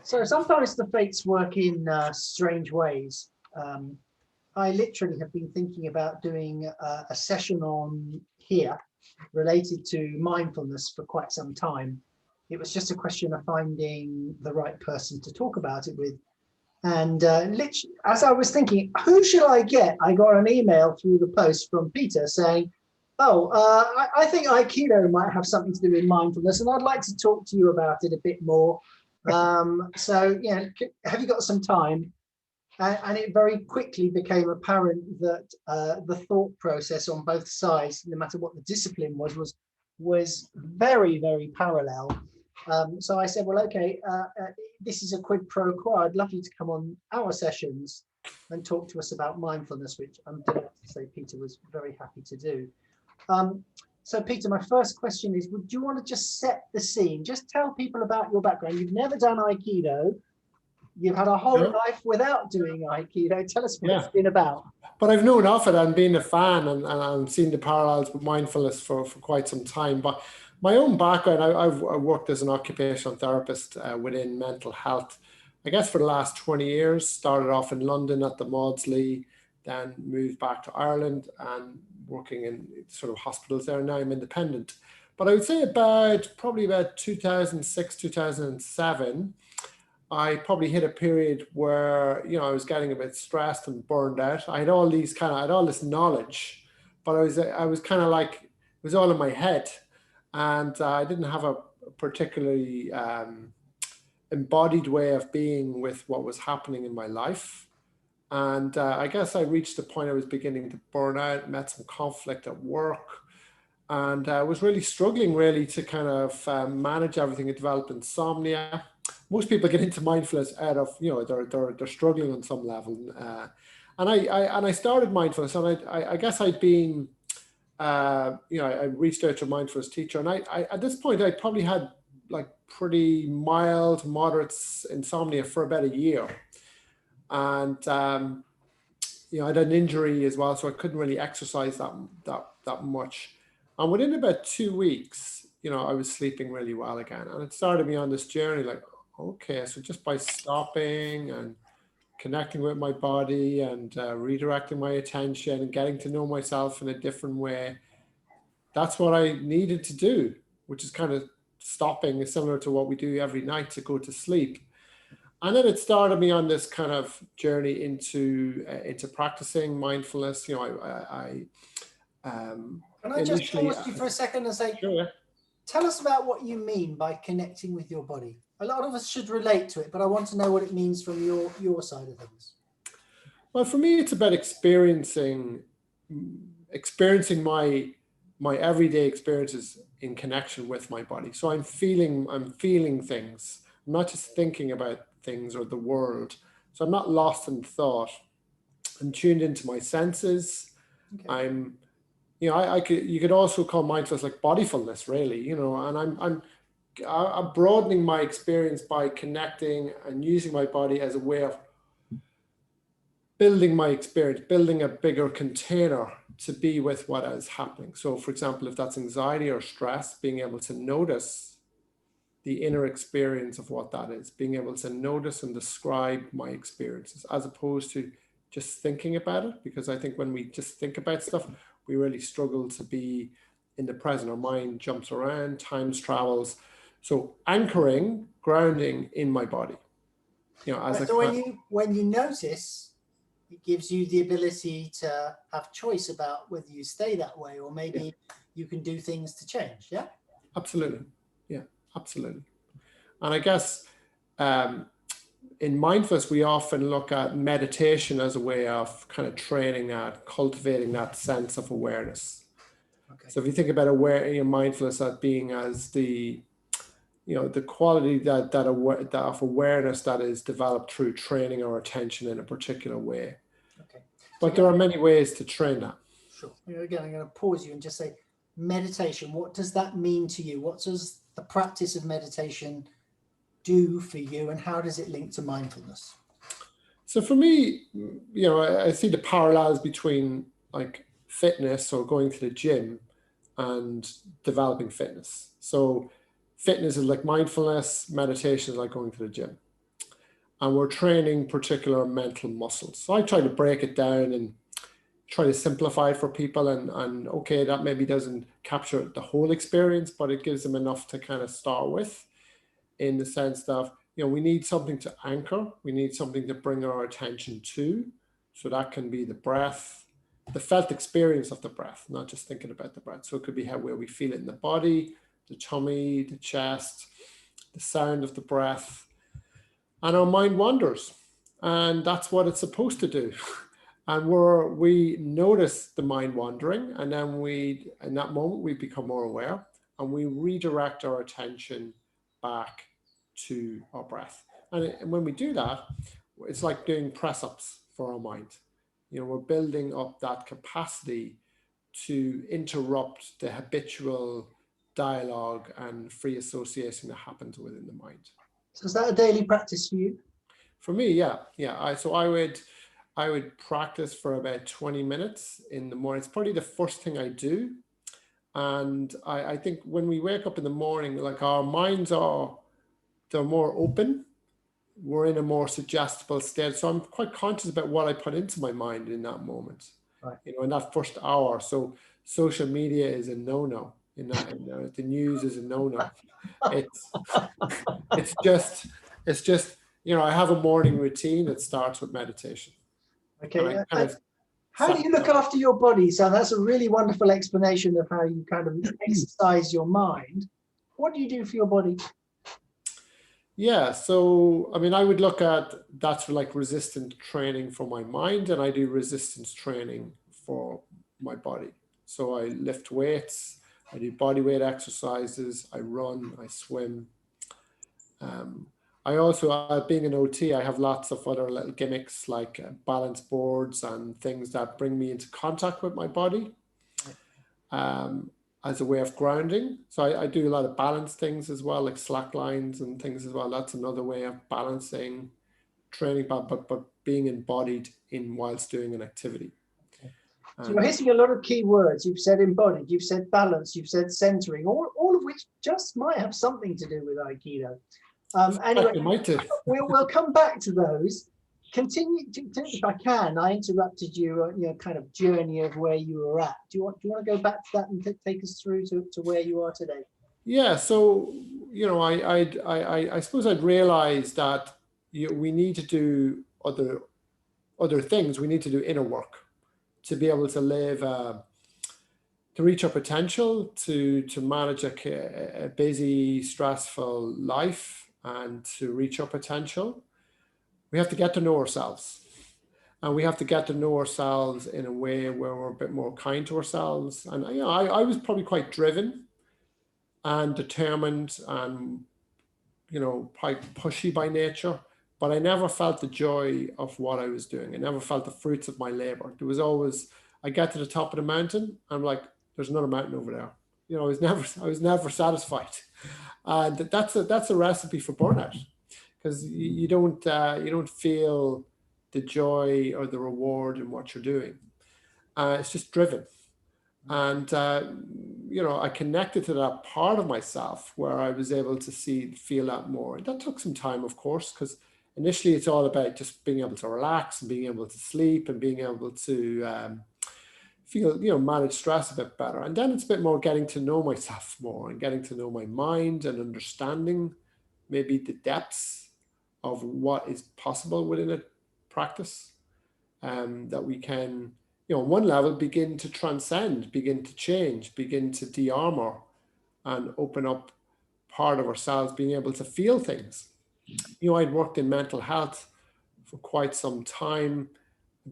So sometimes the fates work in strange ways. I literally have been thinking about doing a session on here related to mindfulness for quite some time. It was just a question of finding the right person to talk about it with. And literally, as I was thinking, who should I get? I got an email through the post from Peter saying, oh, I think Aikido might have something to do with mindfulness, and I'd like to talk to you about it a bit more. So, yeah, have you got some time? And it very quickly became apparent that the thought process on both sides, no matter what the discipline was very, very parallel. So I said, well, okay, this is a quid pro quo. I'd love you to come on our sessions and talk to us about mindfulness, which I'm delighted to say Peter was very happy to do. So Peter, my first question is, would you want to just set the scene? Just tell people about your background. You've never done Aikido. You've had a whole life without doing Aikido. Tell us what it's been about. But I've known of it and been a fan, and I'm seeing the parallels with mindfulness for quite some time. But my own background, I've worked as an occupational therapist within mental health, I guess for the last 20 years. Started off in London at the Maudsley, then moved back to Ireland and working in sort of hospitals there. Now I'm independent. But I would say probably about 2006, 2007, I probably hit a period where, I was getting a bit stressed and burned out. I had all this knowledge, but I was kind of like, it was all in my head. And I didn't have a particularly embodied way of being with what was happening in my life. And I guess I reached the point I was beginning to burn out, met some conflict at work, and I was really struggling to kind of manage everything and develop insomnia. Most people get into mindfulness out of, they're struggling on some level. And I started mindfulness, and I guess I'd been, I reached out to a mindfulness teacher, and I at this point, I probably had like pretty mild, moderate insomnia for about a year. And, I had an injury as well, so I couldn't really exercise that much. And within about 2 weeks, I was sleeping really well again. And it started me on this journey like, okay, so just by stopping and connecting with my body and redirecting my attention and getting to know myself in a different way, that's what I needed to do, which is kind of stopping, similar to what we do every night to go to sleep. And then it started me on this kind of journey into practicing mindfulness. Can I just pause you for a second and say, sure, yeah. Tell us about what you mean by connecting with your body. A lot of us should relate to it, but I want to know what it means from your side of things. Well, for me, it's about experiencing my everyday experiences in connection with my body. So I'm feeling things. I'm not just thinking about things or the world. So I'm not lost in thought. I'm tuned into my senses. Okay. I'm, you could also call mindfulness like bodyfulness, really, and I'm broadening my experience by connecting and using my body as a way of building my experience, building a bigger container to be with what is happening. So for example, if that's anxiety or stress, being able to notice the inner experience of what that is, being able to notice and describe my experiences as opposed to just thinking about it. Because I think when we just think about stuff, we really struggle to be in the present. Our mind jumps around, time travels. So anchoring, grounding in my body. When you notice, it gives you the ability to have choice about whether you stay that way or maybe you can do things to change. Yeah, absolutely. Yeah, absolutely. And I guess in mindfulness, we often look at meditation as a way of kind of training that, cultivating that sense of awareness. Okay. So if you think about mindfulness as being as the quality of awareness that is developed through training our attention in a particular way. Okay. But there are many ways to train that. Sure. Again, I'm going to pause you and just say, meditation, what does that mean to you? What does the practice of meditation do for you, and how does it link to mindfulness? So for me, I see the parallels between like fitness or going to the gym and developing fitness. So fitness is like mindfulness, meditation is like going to the gym. And we're training particular mental muscles. So I try to break it down and try to simplify it for people, and okay, that maybe doesn't capture the whole experience, but it gives them enough to kind of start with, in the sense that, we need something to anchor, we need something to bring our attention to. So that can be the breath, the felt experience of the breath, not just thinking about the breath. So it could be where we feel it in the body, the tummy, the chest, the sound of the breath, and our mind wanders, and that's what it's supposed to do. And we notice the mind wandering, and then in that moment, we become more aware, and we redirect our attention back to our breath. And when we do that, it's like doing press-ups for our mind. We're building up that capacity to interrupt the habitual dialogue and free association that happens within the mind. So is that a daily practice for you? For me, yeah. I would practice for about 20 minutes in the morning. It's probably the first thing I do. And I think when we wake up in the morning, like, our minds they're more open. We're in a more suggestible state. So I'm quite conscious about what I put into my mind in that moment, Right. in that first hour. So social media is a no-no in that. The news is a no-no. It's just, I have a morning routine that starts with meditation. Okay. And I kind of how do you look after your body? So that's a really wonderful explanation of how you kind of exercise your mind. What do you do for your body? Yeah, so I would look at that's like resistance training for my mind, and I do resistance training for my body. So I lift weights, I do body weight exercises, I run, I swim. I also, being an OT, I have lots of other little gimmicks like balance boards and things that bring me into contact with my body. As a way of grounding. So I do a lot of balance things as well, like slack lines and things as well. That's another way of balancing training, but being embodied in whilst doing an activity. So you're hitting a lot of key words. You've said embodied, you've said balance, you've said centering, all of which just might have something to do with Aikido. Anyway, we'll come back to those. Continue, if I can. I interrupted you, kind of journey of where you were at. Do you want to go back to that and take us through to where you are today? Yeah. So I suppose I'd realized that we need to do other things. We need to do inner work to be able to live, to reach our potential, to manage a busy, stressful life, and to reach our potential. We have to get to know ourselves, and we have to get to know ourselves in a way where we're a bit more kind to ourselves. And I was probably quite driven and determined, and quite pushy by nature, but I never felt the joy of what I was doing. I never felt the fruits of my labor. There was always, I get to the top of the mountain, I'm like, there's another mountain over there. I was never satisfied, and that's a recipe for burnout, because you don't feel the joy or the reward in what you're doing. It's just driven. And I connected to that part of myself where I was able to feel that more. That took some time, of course, because initially it's all about just being able to relax and being able to sleep and being able to feel, manage stress a bit better. And then it's a bit more getting to know myself more and getting to know my mind and understanding maybe the depths of what is possible within a practice, that we can, on one level, begin to transcend, begin to change, begin to de-armor and open up part of ourselves, being able to feel things. I'd worked in mental health for quite some time,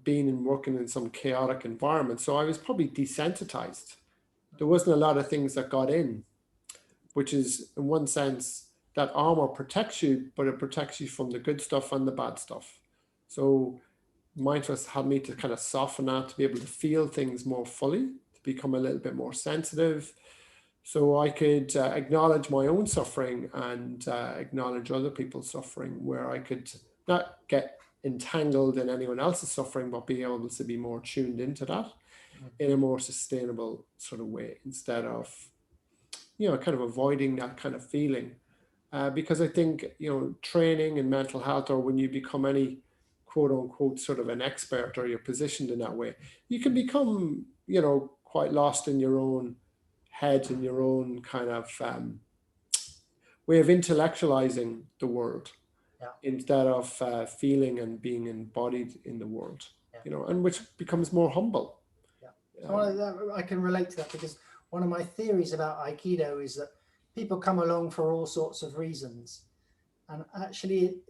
being and working in some chaotic environments. So I was probably desensitized. There wasn't a lot of things that got in, which is, in one sense, that armor protects you, but it protects you from the good stuff and the bad stuff. So mindfulness helped me to kind of soften that, to be able to feel things more fully, to become a little bit more sensitive, so I could acknowledge my own suffering and acknowledge other people's suffering, where I could not get entangled in anyone else's suffering, but be able to be more tuned into that in a more sustainable sort of way, instead of kind of avoiding that kind of feeling. Because I think, training in mental health, or when you become any quote unquote sort of an expert, or you're positioned in that way, you can become, quite lost in your own head and your own kind of way of intellectualizing the world, Yeah. instead of feeling and being embodied in the world, Yeah. and which becomes more humble. Yeah. So I can relate to that, because one of my theories about Aikido is that people come along for all sorts of reasons. And actually,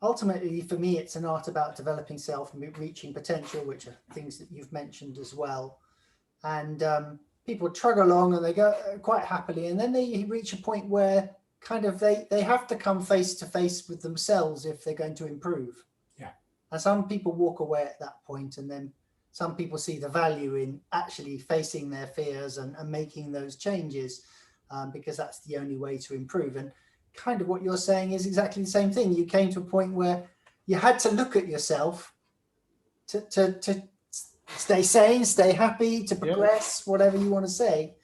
ultimately, for me, it's an art about developing self and reaching potential, which are things that you've mentioned as well. And people trudge along and they go quite happily. And then they reach a point where kind of they have to come face to face with themselves if they're going to improve. Yeah. And some people walk away at that point, and then some people see the value in actually facing their fears and making those changes, because that's the only way to improve. And kind of what you're saying is exactly the same thing. You came to a point where you had to look at yourself to stay sane, stay happy, to progress, whatever you want to say.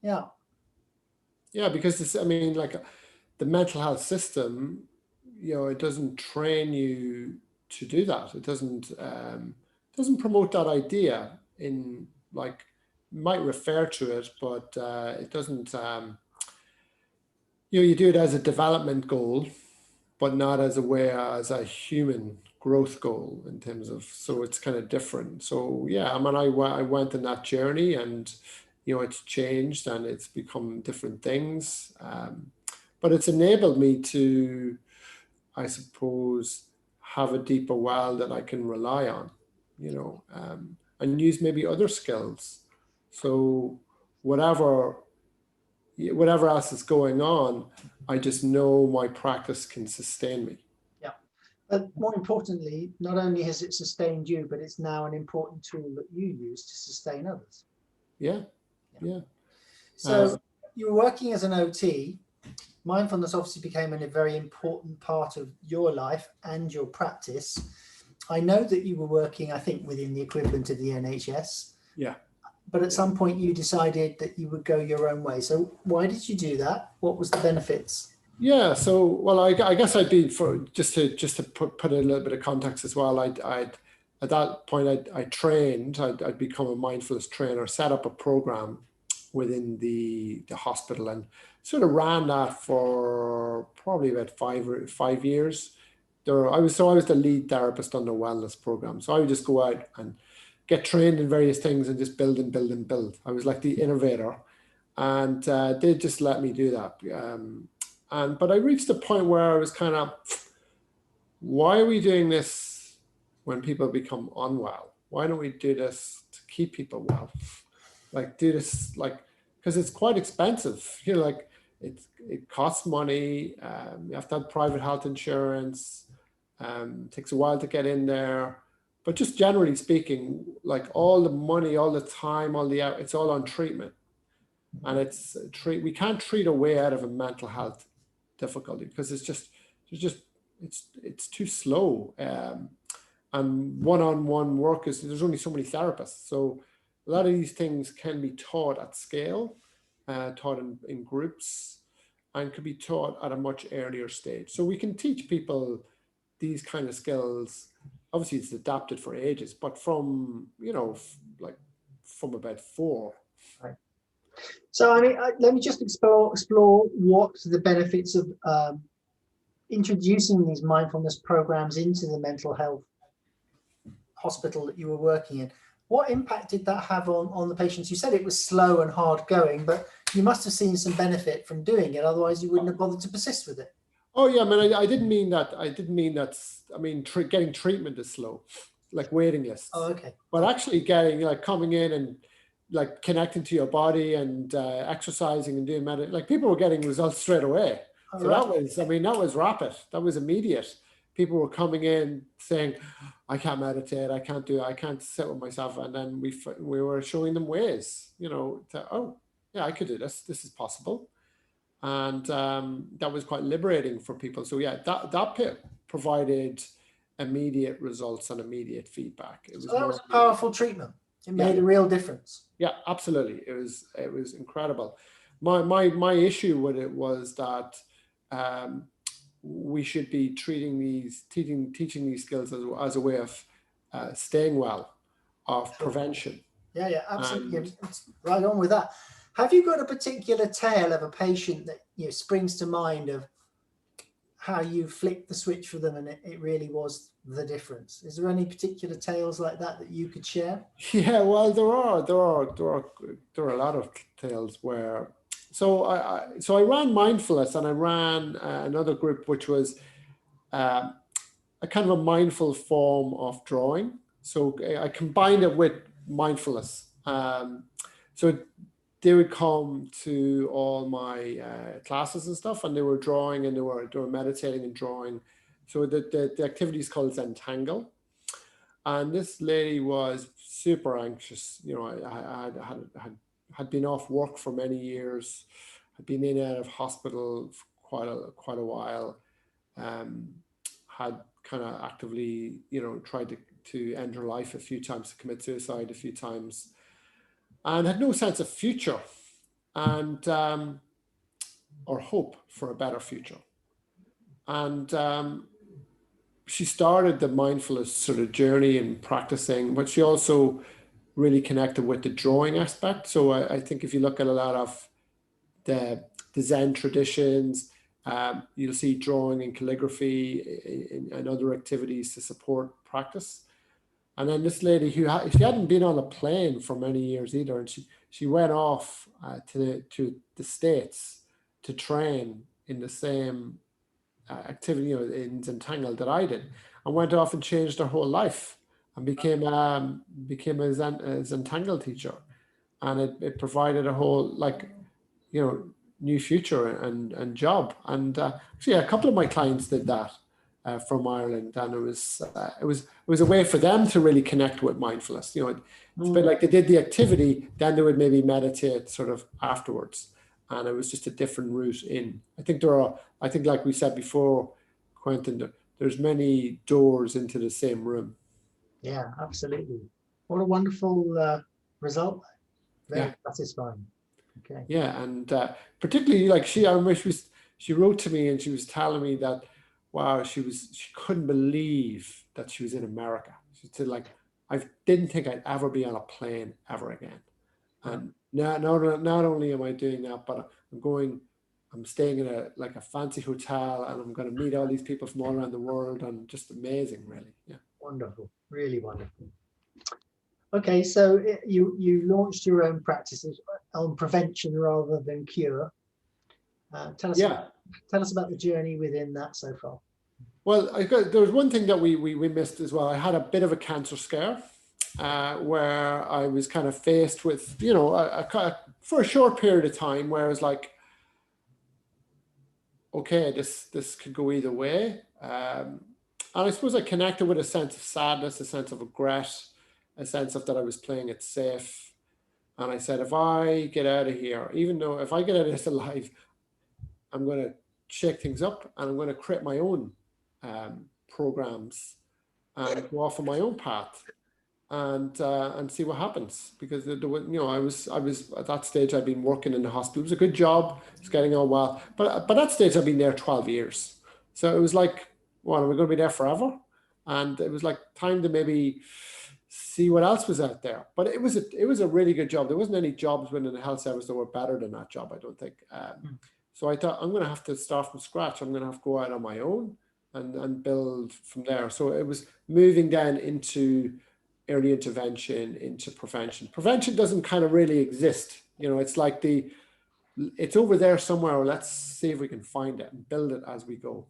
Yeah. Yeah, because it's, I mean, like the mental health system, it doesn't train you to do that. It doesn't promote that idea in, like, might refer to it, but it doesn't, you do it as a development goal, but not as a human growth goal in terms of, so it's kind of different. So yeah, I mean, I went on that journey, and it's changed and it's become different things, but it's enabled me to, I suppose, have a deeper well that I can rely on, and use maybe other skills. So whatever else is going on, I just know my practice can sustain me. Yeah. But more importantly, not only has it sustained you, but it's now an important tool that you use to sustain others. Yeah. So you were working as an OT. Mindfulness obviously became a very important part of your life and your practice. I know that you were working, I think, within the equivalent of the NHS. Yeah. But at some point you decided that you would go your own way. So why did you do that? What was the benefits? Yeah. So, well, I guess I'd be, for just to put in a little bit of context as well. I'd at that point I trained. I'd become a mindfulness trainer, set up a program within the hospital, and sort of ran that for probably about 5 years. I was the lead therapist on the wellness program. So I would just go out and get trained in various things and just build and build and build. I was like the innovator, and they just let me do that. But I reached a point where I was kind of, why are we doing this when people become unwell? Why don't we do this to keep people well? Like, do this, like, because it's quite expensive. Like, it costs money. You have to have private health insurance. It takes a while to get in there. But just generally speaking, like, all the money, all the time, it's all on treatment. And we can't treat a way out of a mental health difficulty, because it's too slow. And one-on-one work there's only so many therapists. So a lot of these things can be taught at scale, taught in groups, and could be taught at a much earlier stage. So we can teach people these kind of skills. Obviously it's adapted for ages, but from, like from about 4. Right. So, I mean, let me just explore what the benefits of introducing these mindfulness programs into the mental health hospital that you were working in. What impact did that have on the patients? You said it was slow and hard going, but you must have seen some benefit from doing it. Otherwise, you wouldn't have bothered to persist with it. Oh yeah, I mean, I didn't mean that. I mean, getting treatment is slow, like waiting lists. Oh, okay. But actually getting, like, coming in and like connecting to your body and exercising and doing meditation, like, people were getting results straight away. Oh, So right. that was rapid. That was immediate. People were coming in saying, I can't meditate, I can't do it, I can't sit with myself. And then we were showing them ways, oh yeah, I could do this. This is possible. And that was quite liberating for people. So yeah, that provided immediate results and immediate feedback. So that was a powerful treatment. It made a real difference. Yeah, absolutely. It was incredible. My issue with it was that we should be teaching these skills as a way of staying well, of Sure. prevention. Yeah, absolutely. And It's right on with that. Have you got a particular tale of a patient that springs to mind of how you flicked the switch for them and it really was the difference? Is there any particular tales like that you could share? yeah, well, there are a lot of tales where. So I ran mindfulness, and I ran another group which was uh, a kind of a mindful form of drawing. So I combined it with mindfulness. So they would come to all my classes and stuff, and they were drawing, and they were meditating and drawing. So the activity is called Zentangle. And this lady was super anxious. I had been off work for many years. Had been in and out of hospital for quite a while. Um, had kind of actively, tried to end her life a few times, to commit suicide a few times, and had no sense of future and or hope for a better future. And she started the mindfulness sort of journey and practicing, but she also really connected with the drawing aspect. So I think if you look at a lot of the Zen traditions, you'll see drawing and calligraphy and other activities to support practice. And then this lady she hadn't been on a plane for many years either, and she went off to the States to train in the same activity, in Zentangle that I did, and went off and changed her whole life and became a Zentangle teacher, and it provided a whole new future and job. And actually, a couple of my clients did that from Ireland, and it was a way for them to really connect with mindfulness. It's a bit like they did the activity, then they would maybe meditate sort of afterwards, and it was just a different route in. I think like we said before, Quentin, there's many doors into the same room. Yeah, absolutely. What a wonderful result. Very Yeah. satisfying. Okay. Yeah, and particularly like I remember she wrote to me and she was telling me that, wow, she couldn't believe that she was in America. She said, like, I didn't think I'd ever be on a plane ever again. And not only am I doing that, but I'm staying in a fancy hotel, and I'm going to meet all these people from all around the world, and just amazing, really. Yeah. Wonderful, really wonderful. Okay, so you launched your own practices on prevention rather than cure. Tell us about the journey within that so far. Well, there was one thing that we missed as well. I had a bit of a cancer scare where I was kind of faced with, for a short period of time, where I was like, okay, this could go either way. And I suppose I connected with a sense of sadness, a sense of regret, a sense of that I was playing it safe. And I said, if I get out of here, even though if I get out of this alive, I'm going to shake things up, and I'm going to create my own programs and go off on my own path and see what happens. Because I was at that stage, I'd been working in the hospital. It was a good job. It's getting on well. But by that stage, I'd been there 12 years. So it was like, well, are we going to be there forever? And it was like time to maybe see what else was out there. But it was a really good job. There wasn't any jobs within the health service that were better than that job, I don't think. So I thought, I'm going to have to start from scratch. I'm going to have to go out on my own and build from there. So it was moving then into early intervention, into prevention. Prevention doesn't kind of really exist. It's like it's over there somewhere. Let's see if we can find it and build it as we go.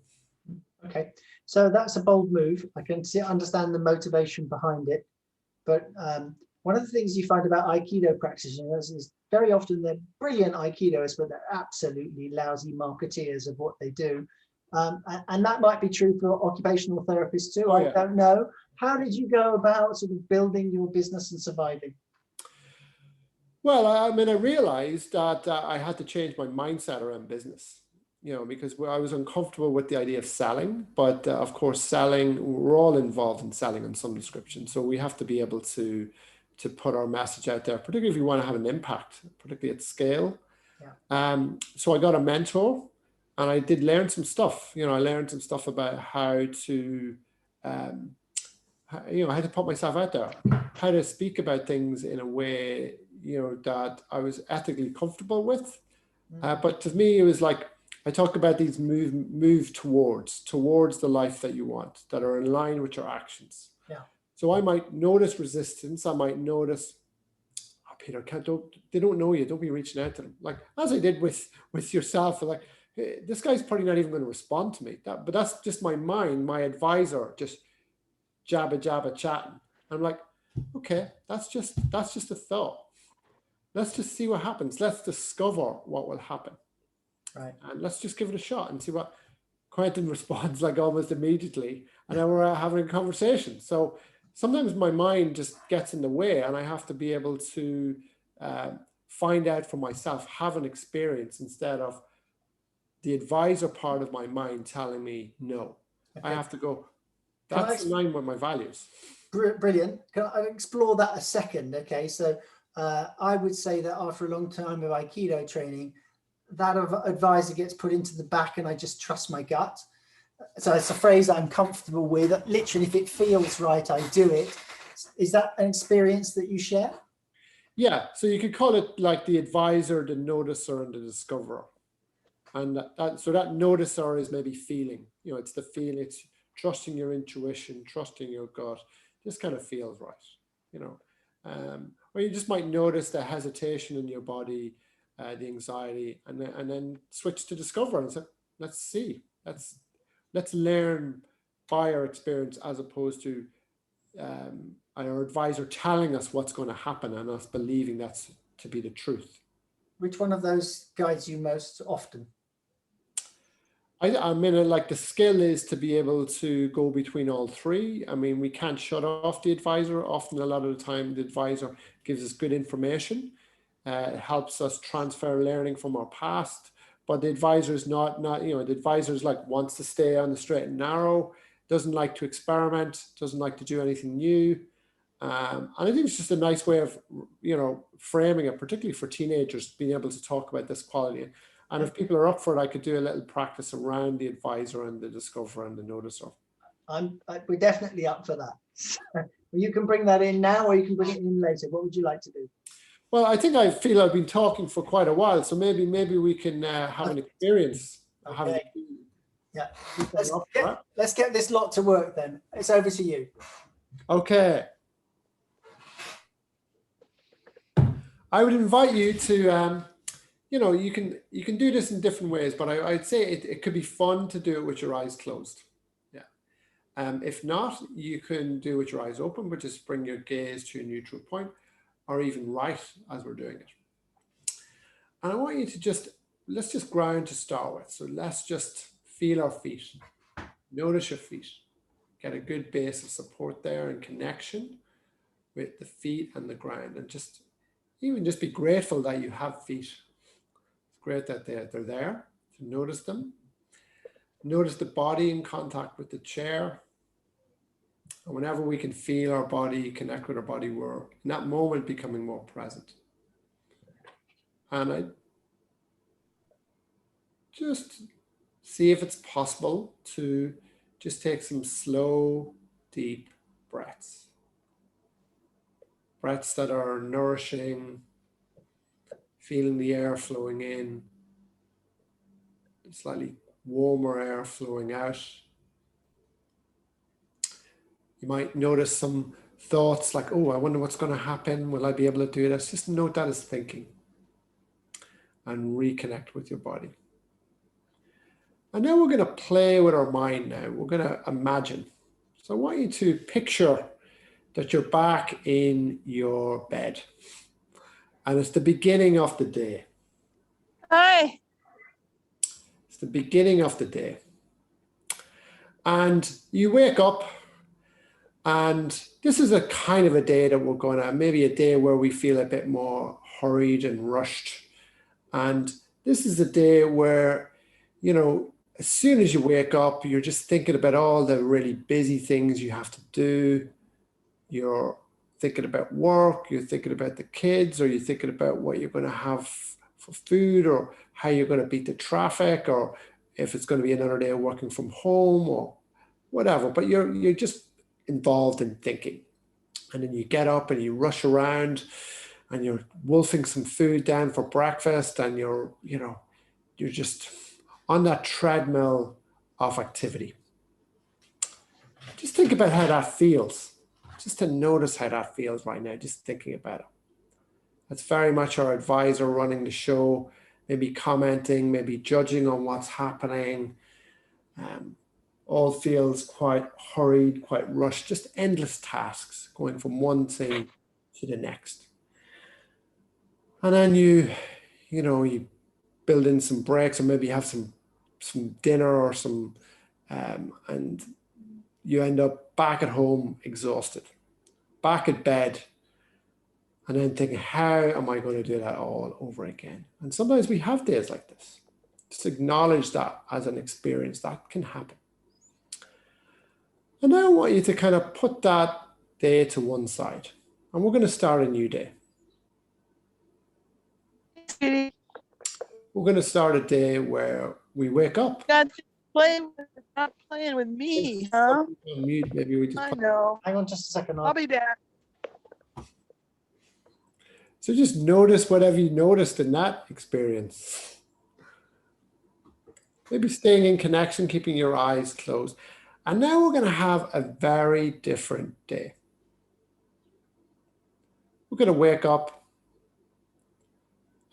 Okay, so that's a bold move. I can understand the motivation behind it. But one of the things you find about Aikido practitioners is very often they're brilliant Aikidoists, but they're absolutely lousy marketeers of what they do. And that might be true for occupational therapists too. I don't know. How did you go about sort of building your business and surviving? Well, I realized that I had to change my mindset around business, because I was uncomfortable with the idea of selling. But of course, we're all involved in selling in some description. So we have to be able to put our message out there, particularly if we want to have an impact, particularly at scale. So I got a mentor, and I did learn some stuff. I learned some stuff about how to, how to put myself out there, how to speak about things in a way, that I was ethically comfortable with. But to me, it was like, I talk about these move towards the life that you want, that are in line with your actions. Yeah. So I might notice resistance. I might notice, oh, Peter, they don't know you. Don't be reaching out to them. Like, as I did with yourself, like, hey, this guy's probably not even going to respond to me. But that's just my mind, my advisor, just jabba chatting. I'm like, okay, that's just a thought. Let's just see what happens. Let's discover what will happen. Right. And let's just give it a shot and see what. Quentin responds like almost immediately, and then we're having a conversation. So sometimes my mind just gets in the way, and I have to be able to find out for myself, have an experience, instead of the advisor part of my mind telling me no. Okay. I have to go, that's in line with my values. Brilliant. Can I explore that a second? Okay, so I would say that after a long time of Aikido training, that advisor gets put into the back, and I just trust my gut. So it's a phrase I'm comfortable with. Literally, if it feels right, I do it. Is that an experience that you share? Yeah, so you could call it like the advisor, the noticer, and the discoverer. And so that noticer is maybe feeling. It's the feeling. It's trusting your intuition, trusting your gut. This kind of feels right. Or you just might notice the hesitation in your body, the anxiety, and then switch to discover and say, let's see, let's learn by our experience, as opposed to our advisor telling us what's going to happen and us believing that's to be the truth. Which one of those guides you most often? I mean, like, the skill is to be able to go between all three. I mean, we can't shut off the advisor. Often, a lot of the time, the advisor gives us good information. It helps us transfer learning from our past. But the advisor is not, the advisor is like, wants to stay on the straight and narrow, doesn't like to experiment, doesn't like to do anything new. And I think it's just a nice way of, framing it, particularly for teenagers, being able to talk about this quality. And if people are up for it, I could do a little practice around the advisor and the discoverer and the noticer. We're definitely up for that. You can bring that in now, or you can bring it in later. What would you like to do? Well, I think I feel I've been talking for quite a while, so maybe we can have an experience. Okay. Yeah. Let's get this lot to work then. It's over to you. Okay. I would invite you to, you can do this in different ways, but I'd say it could be fun to do it with your eyes closed. Yeah. If not, you can do it with your eyes open, but just bring your gaze to a neutral point, or even right as we're doing it. And I want you to let's just ground to start with. So let's just feel our feet. Notice your feet. Get a good base of support there and connection with the feet and the ground, and just be grateful that you have feet. It's great that they're there. So notice them. Notice the body in contact with the chair. And whenever we can feel our body, connect with our body, we're in that moment becoming more present. And I just see if it's possible to just take some slow, deep breaths. Breaths that are nourishing, feeling the air flowing in, slightly warmer air flowing out. You might notice some thoughts like, oh, I wonder what's going to happen. Will I be able to do this? Just note that as thinking and reconnect with your body. And now we're going to play with our mind now. We're going to imagine. So I want you to picture that you're back in your bed. And it's the beginning of the day. Hi. It's the beginning of the day. And you wake up, and this is a kind of a day that we're going to, maybe a day where we feel a bit more hurried and rushed. And this is a day where, as soon as you wake up, you're just thinking about all the really busy things you have to do. You're thinking about work, you're thinking about the kids, or you're thinking about what you're going to have for food, or how you're going to beat the traffic, or if it's going to be another day of working from home or whatever, but you're just involved in thinking. And then you get up and you rush around and you're wolfing some food down for breakfast, and you're just on that treadmill of activity. Just think about how that feels. Just to notice how that feels right now, just thinking about it. That's very much our advisor running the show, maybe commenting, maybe judging on what's happening. All feels quite hurried, quite rushed, just endless tasks going from one thing to the next. And then you build in some breaks, or maybe have some dinner or some, and you end up back at home exhausted, back at bed, and then thinking, how am I going to do that all over again? And sometimes we have days like this. Just acknowledge that as an experience that can happen. And now I want you to kind of put that day to one side, and we're going to start a new day. We're going to start a day where we wake up. Not playing with me, huh? Mute, maybe we just I know. Hang on just a second. I'll be back. So just notice whatever you noticed in that experience. Maybe staying in connection, keeping your eyes closed. And now we're going to have a very different day. We're going to wake up,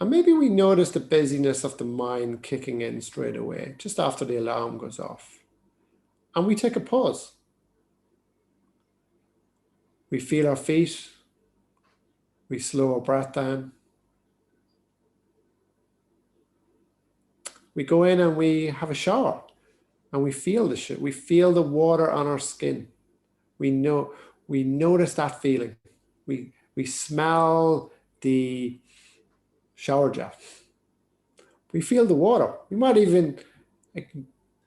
and maybe we notice the busyness of the mind kicking in straight away, just after the alarm goes off. And we take a pause. We feel our feet. We slow our breath down. We go in and we have a shower, and we feel the shit. We feel the water on our skin. We notice that feeling. We smell the shower gel. We feel the water. We might even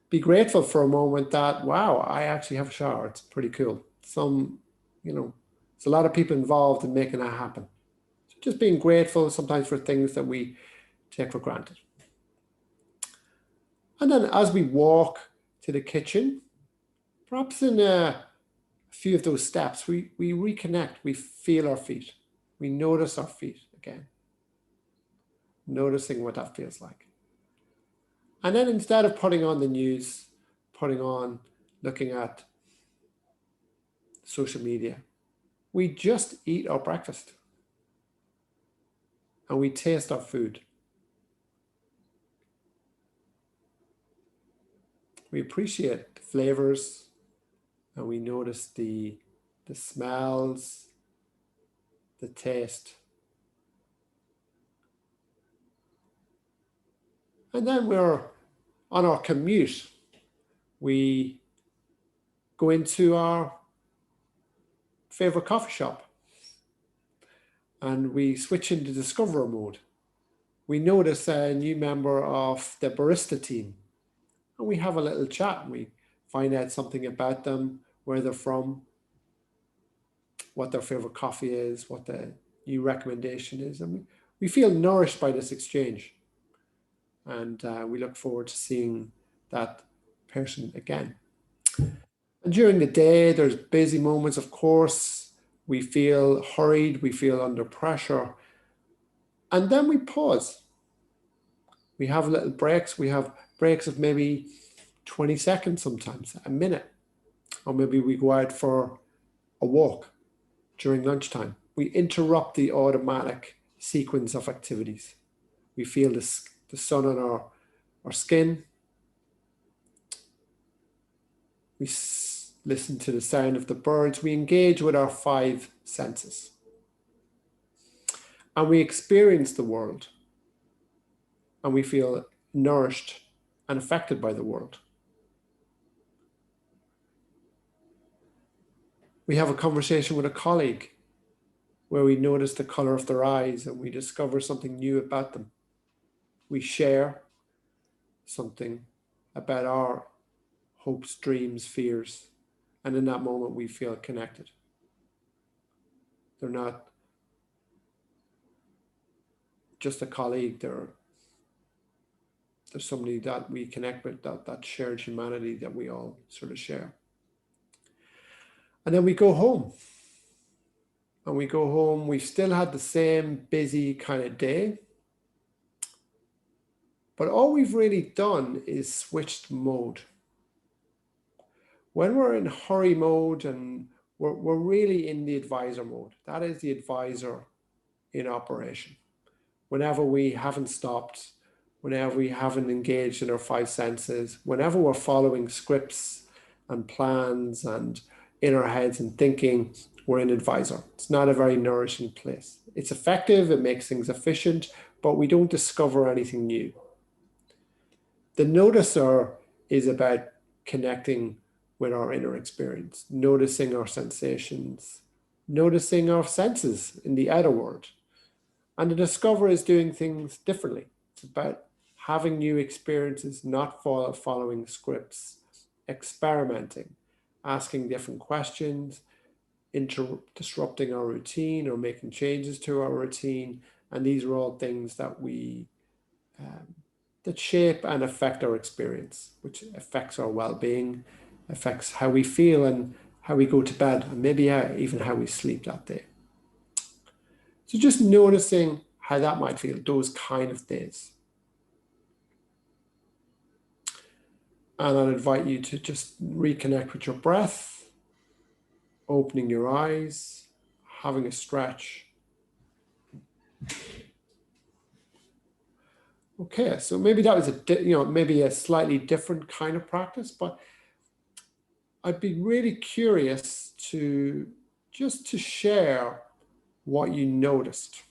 be grateful for a moment that, wow, I actually have a shower. It's pretty cool. There's a lot of people involved in making that happen. So just being grateful sometimes for things that we take for granted. And then as we walk to the kitchen, perhaps in a few of those steps, we reconnect, we feel our feet. We notice our feet again. Noticing what that feels like. And then instead of putting on the news, looking at social media, we just eat our breakfast. And we taste our food. We appreciate the flavors, and we notice the smells, the taste. And then we're on our commute. We go into our favorite coffee shop, and we switch into discover mode. We notice a new member of the barista team, and we have a little chat. We find out something about them, where they're from, what their favorite coffee is, what the new recommendation is. And we feel nourished by this exchange. And we look forward to seeing that person again. And during the day, there's busy moments, of course. We feel hurried, we feel under pressure. And then we pause. We have little breaks. We have breaks of maybe 20 seconds sometimes, a minute. Or maybe we go out for a walk during lunchtime. We interrupt the automatic sequence of activities. We feel the sun on our skin. We listen to the sound of the birds. We engage with our 5 senses. And we experience the world. And we feel nourished and affected by the world. We have a conversation with a colleague where we notice the color of their eyes and we discover something new about them. We share something about our hopes, dreams, fears, and in that moment we feel connected. They're not just a colleague. There's somebody that we connect with, that shared humanity that we all sort of share. And then we go home. And we go home, we've still had the same busy kind of day. But all we've really done is switched mode. When we're in hurry mode and we're really in the advisor mode, that is the advisor in operation. Whenever we haven't stopped, whenever we haven't engaged in our five senses, whenever we're following scripts and plans and in our heads and thinking, we're in advisor. It's not a very nourishing place. It's effective, it makes things efficient, but we don't discover anything new. The noticer is about connecting with our inner experience, noticing our sensations, noticing our senses in the outer world. And the discover is doing things differently. It's about having new experiences, not following scripts, experimenting, asking different questions, disrupting our routine or making changes to our routine. And these are all things that that shape and affect our experience, which affects our well-being, affects how we feel and how we go to bed, and maybe even how we sleep that day. So just noticing how that might feel, those kind of days. And I'd invite you to just reconnect with your breath, opening your eyes, having a stretch. Okay, so maybe that was maybe a slightly different kind of practice, but I'd be really curious to share what you noticed.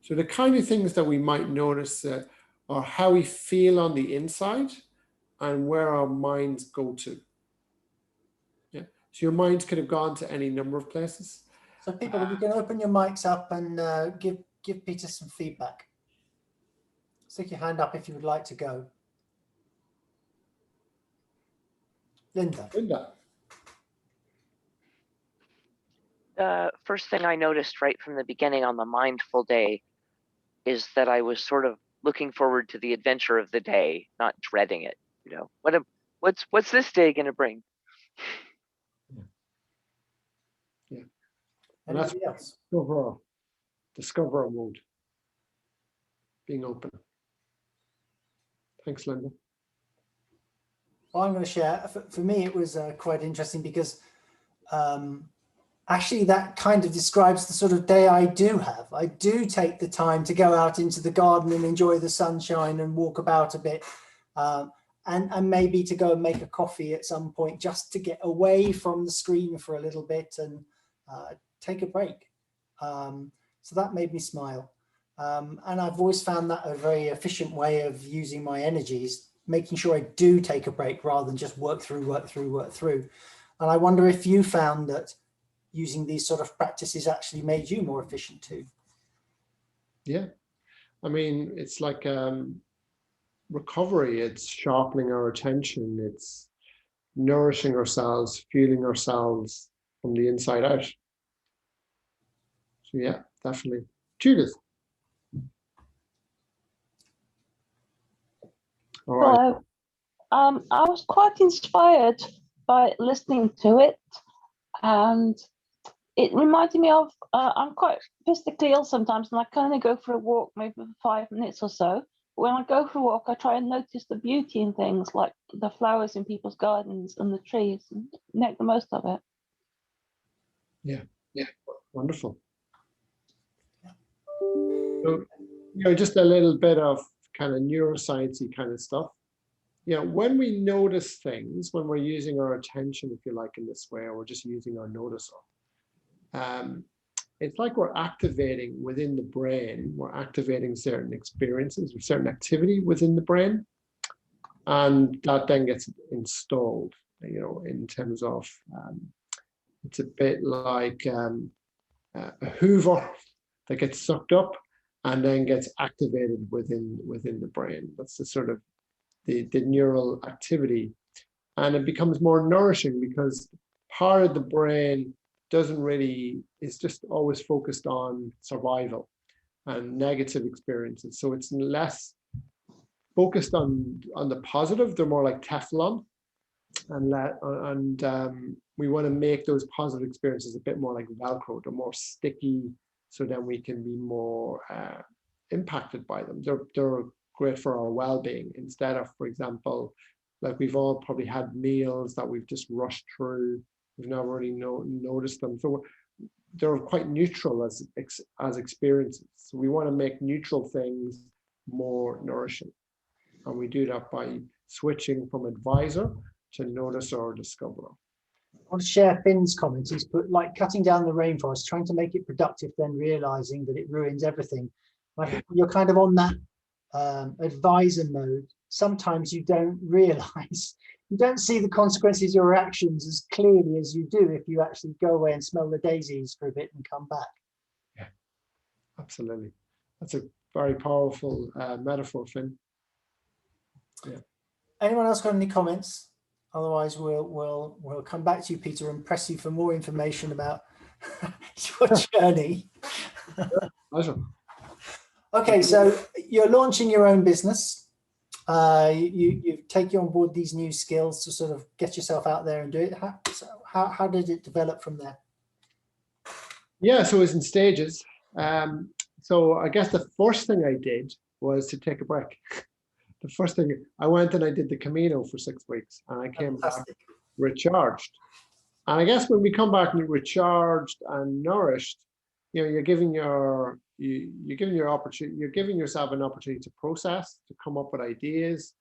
So the kind of things that we might notice are how we feel on the inside and where our minds go to. Yeah. So your minds could have gone to any number of places. So people, if you can open your mics up and give Peter some feedback. Stick your hand up if you would like to go. Linda. First thing I noticed right from the beginning on the mindful day is that I was sort of looking forward to the adventure of the day, not dreading it. You know, what's this day going to bring? Yeah. And that's else? Discover mode. Being open. Thanks, Linda. Well, I'm going to share. For me, it was quite interesting because actually that kind of describes the sort of day I do have. I do take the time to go out into the garden and enjoy the sunshine and walk about a bit, and maybe to go and make a coffee at some point just to get away from the screen for a little bit and take a break. So that made me smile. And I've always found that a very efficient way of using my energies, making sure I do take a break rather than just work through. And I wonder if you found that using these sort of practices actually made you more efficient too. Yeah. I mean, it's like recovery. It's sharpening our attention. It's nourishing ourselves, fueling ourselves from the inside out. So yeah, definitely. Judith. All right. Hello. I was quite inspired by listening to it, and it reminded me of I'm quite physically ill sometimes, and I can only go for a walk maybe for 5 minutes or so. When I go for a walk, I try and notice the beauty in things like the flowers in people's gardens and the trees, and make the most of it. Yeah, wonderful. So, just a little bit of kind of neuroscience-y kind of stuff. When we notice things, when we're using our attention, if you like, in this way, or we're just using our noticer, it's like we're activating within the brain, we're activating certain experiences or certain activity within the brain, and that then gets installed, in terms of, it's a bit like a hoover that gets sucked up and then gets activated within the brain. That's the sort of the neural activity, and it becomes more nourishing because part of the brain is just always focused on survival, and negative experiences. So it's less focused on the positive. They're more like Teflon, and we want to make those positive experiences a bit more like Velcro. They're more sticky, so then we can be more impacted by them. They're great for our well-being, instead of, for example, like we've all probably had meals that we've just rushed through. We've never really noticed them. So they're quite neutral as experiences. So we want to make neutral things more nourishing. And we do that by switching from advisor to noticer or discoverer. I want to share Finn's comments. He's put, like cutting down the rainforest, trying to make it productive, then realizing that it ruins everything. I think you're kind of on that advisor mode. Sometimes you don't realize, you don't see the consequences of your actions as clearly as you do if you actually go away and smell the daisies for a bit and come back. Yeah, absolutely. That's a very powerful metaphor, Finn. Yeah. Anyone else got any comments? Otherwise, we'll come back to you, Peter, and press you for more information about your journey. Pleasure. Okay, so you're launching your own business. You take you on board these new skills to sort of get yourself out there and do it. How did it develop from there? Yeah, so it was in stages. So I guess the first thing I did was to take a break. The first thing, I went and I did the Camino for 6 weeks, and I came back recharged. And I guess when we come back recharged and nourished, you're giving yourself an opportunity to process, to come up with ideas.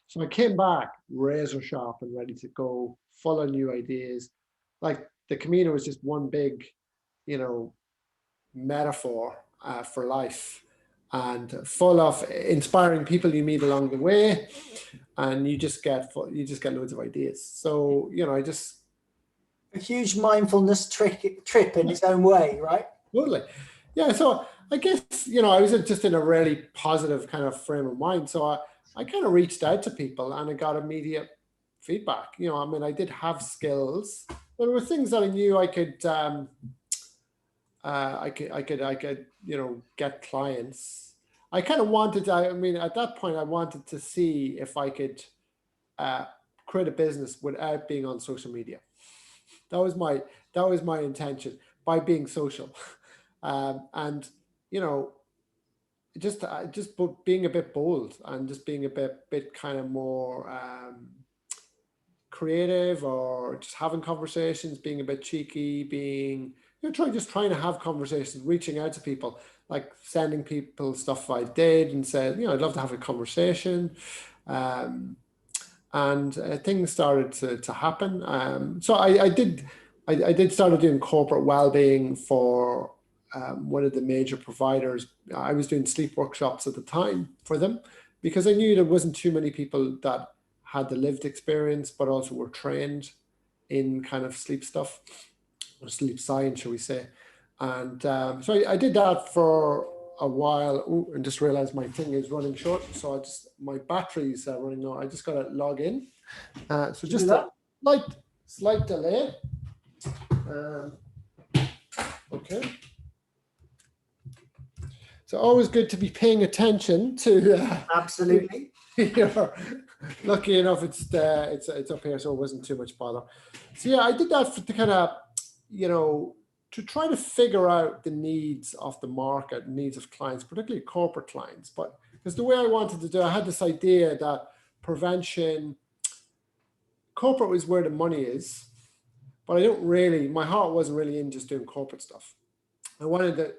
So I came back razor sharp and ready to go, full of new ideas. Like the Camino was just one big, metaphor for life, and full of inspiring people you meet along the way, and you just get loads of ideas. So a huge mindfulness trip in its own way, right? Totally. Yeah. So I guess, I was just in a really positive kind of frame of mind. So I kind of reached out to people and I got immediate feedback. I did have skills. There were things that I knew I could, get clients. I kind of wanted, at that point, I wanted to see if I could create a business without being on social media. That was my intention, by being social. And just being a bit bold and just being a bit kind of more creative, or just having conversations, being a bit cheeky, being trying to have conversations, reaching out to people, like sending people stuff I did and said, I'd love to have a conversation. And things started to happen. So I did started doing corporate well-being for one of the major providers. I was doing sleep workshops at the time for them, because I knew there wasn't too many people that had the lived experience, but also were trained in kind of sleep stuff, or sleep science, shall we say. And so I did that for a while. Ooh, and just realized my thing is running short. So my battery's running low. I just got to log in. So just a slight delay. Okay. So always good to be paying attention to. Absolutely. Lucky enough, it's up here, so it wasn't too much bother. So yeah, I did that to kind of, to try to figure out the needs of the market, needs of clients, particularly corporate clients. But because the way I wanted to do, I had this idea that prevention, corporate was where the money is, but my heart wasn't really in just doing corporate stuff. I wanted to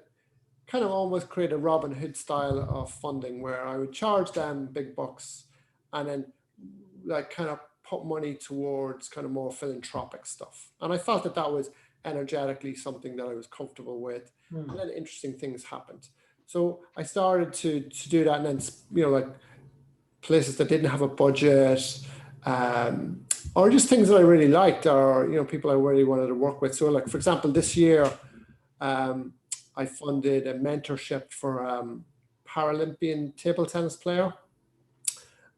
kind of almost create a Robin Hood style of funding, where I would charge them big bucks and then like kind of put money towards kind of more philanthropic stuff. And I felt that was energetically something that I was comfortable with. And then interesting things happened. So I started to do that, and then, like places that didn't have a budget, or just things that I really liked, or, people I really wanted to work with. So like, for example, this year, I funded a mentorship for Paralympian table tennis player,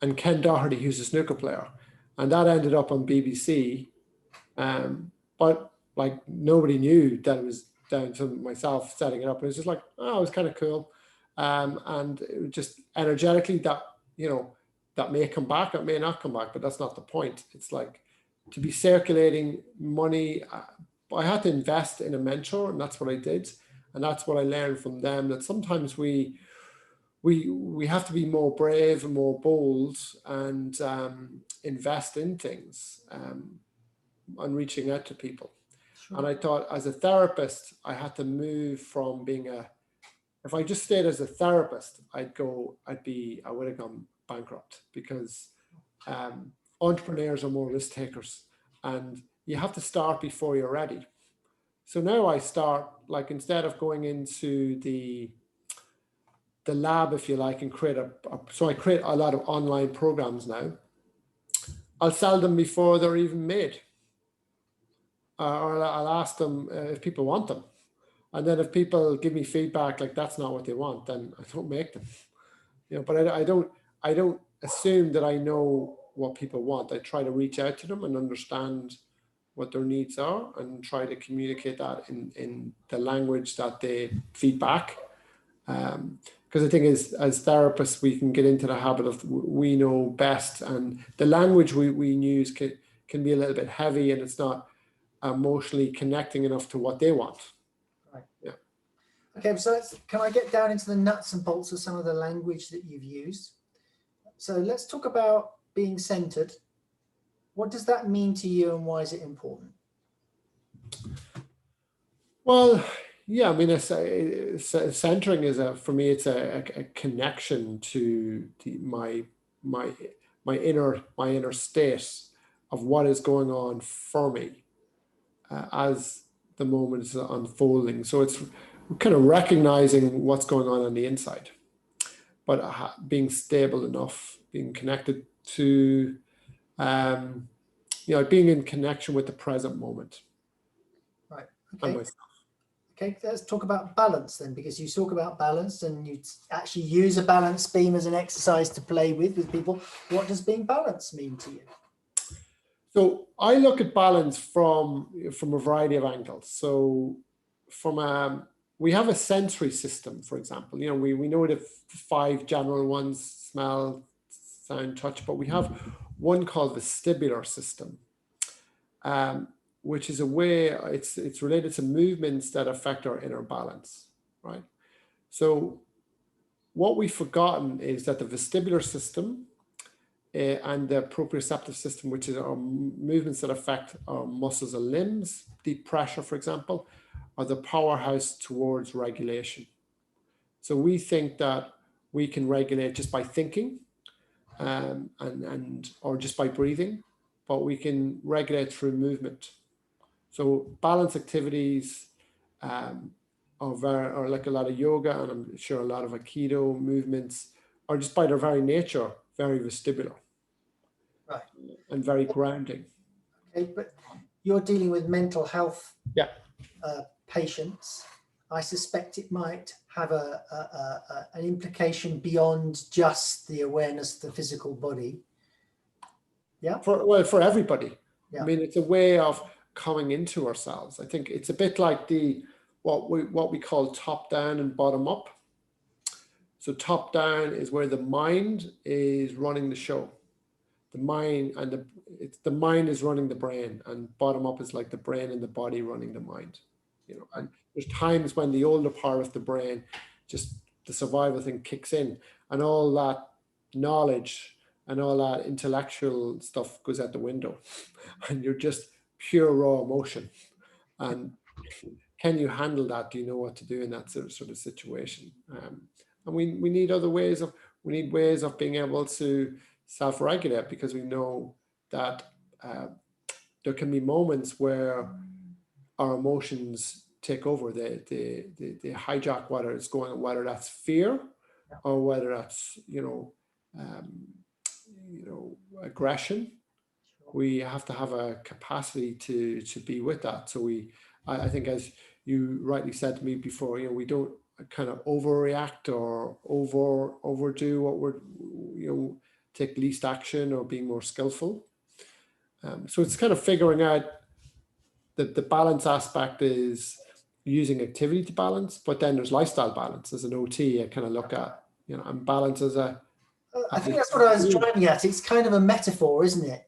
and Ken Doherty, who's a snooker player. And that ended up on BBC. But like nobody knew that it was down to myself setting it up. And it was just like, oh, it was kind of cool. and just energetically that, that may come back, it may not come back, but that's not the point. It's like to be circulating money. I had to invest in a mentor, and that's what I did. And that's what I learned from them, that sometimes we have to be more brave and more bold and invest in things and reaching out to people. Sure. And I thought as a therapist, I had to move from being if I just stayed as a therapist, I would have gone bankrupt, because entrepreneurs are more risk takers, and you have to start before you're ready. So now I start, like, instead of going into the lab, if you like, and so I create a lot of online programs now. I'll sell them before they're even made. Or I'll ask them if people want them. And then if people give me feedback like that's not what they want, then I don't make them. But I don't assume that I know what people want. I try to reach out to them and understand what their needs are and try to communicate that in the language that they feedback. Because the thing is, as therapists, we can get into the habit of we know best, and the language we use can be a little bit heavy, and it's not emotionally connecting enough to what they want. Right. Yeah. Okay, so can I get down into the nuts and bolts of some of the language that you've used? So let's talk about being centered. What does that mean to you, and why is it important? Well, yeah, I mean, centering is for me, it's a connection to my inner state of what is going on for me as the moment is unfolding. So it's kind of recognizing what's going on the inside, but being stable enough, being connected to, being in connection with the present moment. Right. And Okay. myself. Okay, let's talk about balance then, because you talk about balance and you actually use a balance beam as an exercise to play with people. What does being balanced mean to you? So I look at balance from a variety of angles. So we have a sensory system, for example. We know the 5 general ones: smell, sound, touch, but we have one called the vestibular system, which is a way, it's related to movements that affect our inner balance, right? So what we've forgotten is that the vestibular system and the proprioceptive system, which is our movements that affect our muscles and limbs, deep pressure, for example, are the powerhouse towards regulation. So we think that we can regulate just by thinking or just by breathing, but we can regulate through movement. So balance activities are like a lot of yoga, and I'm sure a lot of Aikido movements are just by their very nature very vestibular, right, and very grounding. Okay, but you're dealing with mental health patients. I suspect it might have an implication beyond just the awareness of the physical body. Yeah. For everybody. Yeah. I mean, it's a way of coming into ourselves. I think it's a bit like what we call top down and bottom up. So top down is where the mind is running the show. The mind is running the brain, and bottom up is like the brain and the body running the mind. And there's times when the older part of the brain, just the survival thing kicks in, and all that knowledge and all that intellectual stuff goes out the window, and you're just pure raw emotion. And can you handle that? Do you know what to do in that sort of situation? And we need ways of being able to self-regulate, because we know that there can be moments where our emotions take over. They hijack whether that's fear or whether that's aggression. We have to have a capacity to be with that. So I think, as you rightly said to me before, we don't kind of overreact or overdo what we're take least action or being more skillful. So it's kind of figuring out that the balance aspect is using activity to balance, but then there's lifestyle balance. As an OT, I kind of look at, you know, and balance as a. I think that's what I was driving at. It's kind of a metaphor, isn't it?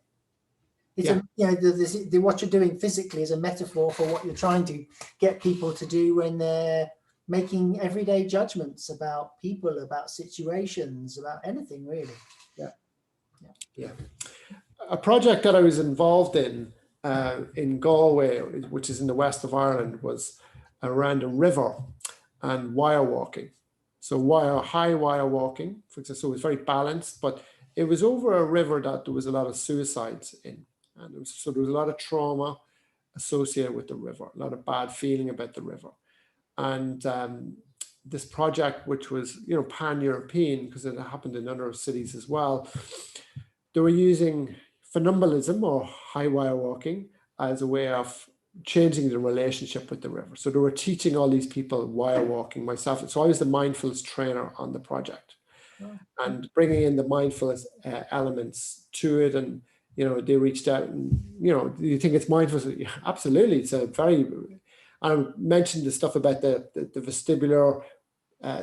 It's Yeah. you know, what you're doing physically is a metaphor for what you're trying to get people to do when they're making everyday judgments about people, about situations, about anything really. Yeah. A project that I was involved in Galway, which is in the west of Ireland, was around a river and wire walking. So high wire walking, for example, so it was very balanced, but it was over a river that there was a lot of suicides in. And so there was a lot of trauma associated with the river, a lot of bad feeling about the river. And this project, which was, you know, pan-European, because it happened in other cities as well, they were using funambalism or high wire walking as a way of changing the relationship with the river. So they were teaching all these people wire walking myself. So I was the mindfulness trainer on the project, and bringing in the mindfulness elements to it. And, you know, they reached out and, you know, do you think it's mindfulness? Yeah, absolutely. It's a very, I mentioned the stuff about the vestibular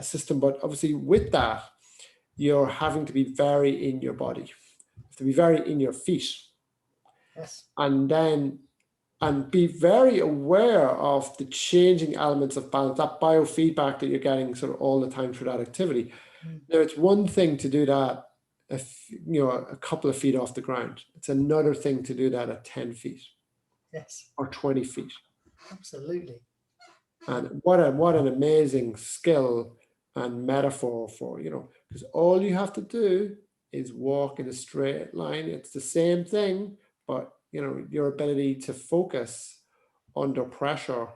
system, but obviously with that, you're having to be very in your body, to be very in your feet. Yes. And be very aware of the changing elements of balance, that biofeedback that you're getting sort of all the time through that activity. Now, it's one thing to do that, you know, a couple of feet off the ground. It's another thing to do that at 10 feet. Yes. Or 20 feet. Absolutely. And what an amazing skill and metaphor for, you know, because all you have to do is walk in a straight line. It's the same thing, but, you know, your ability to focus under pressure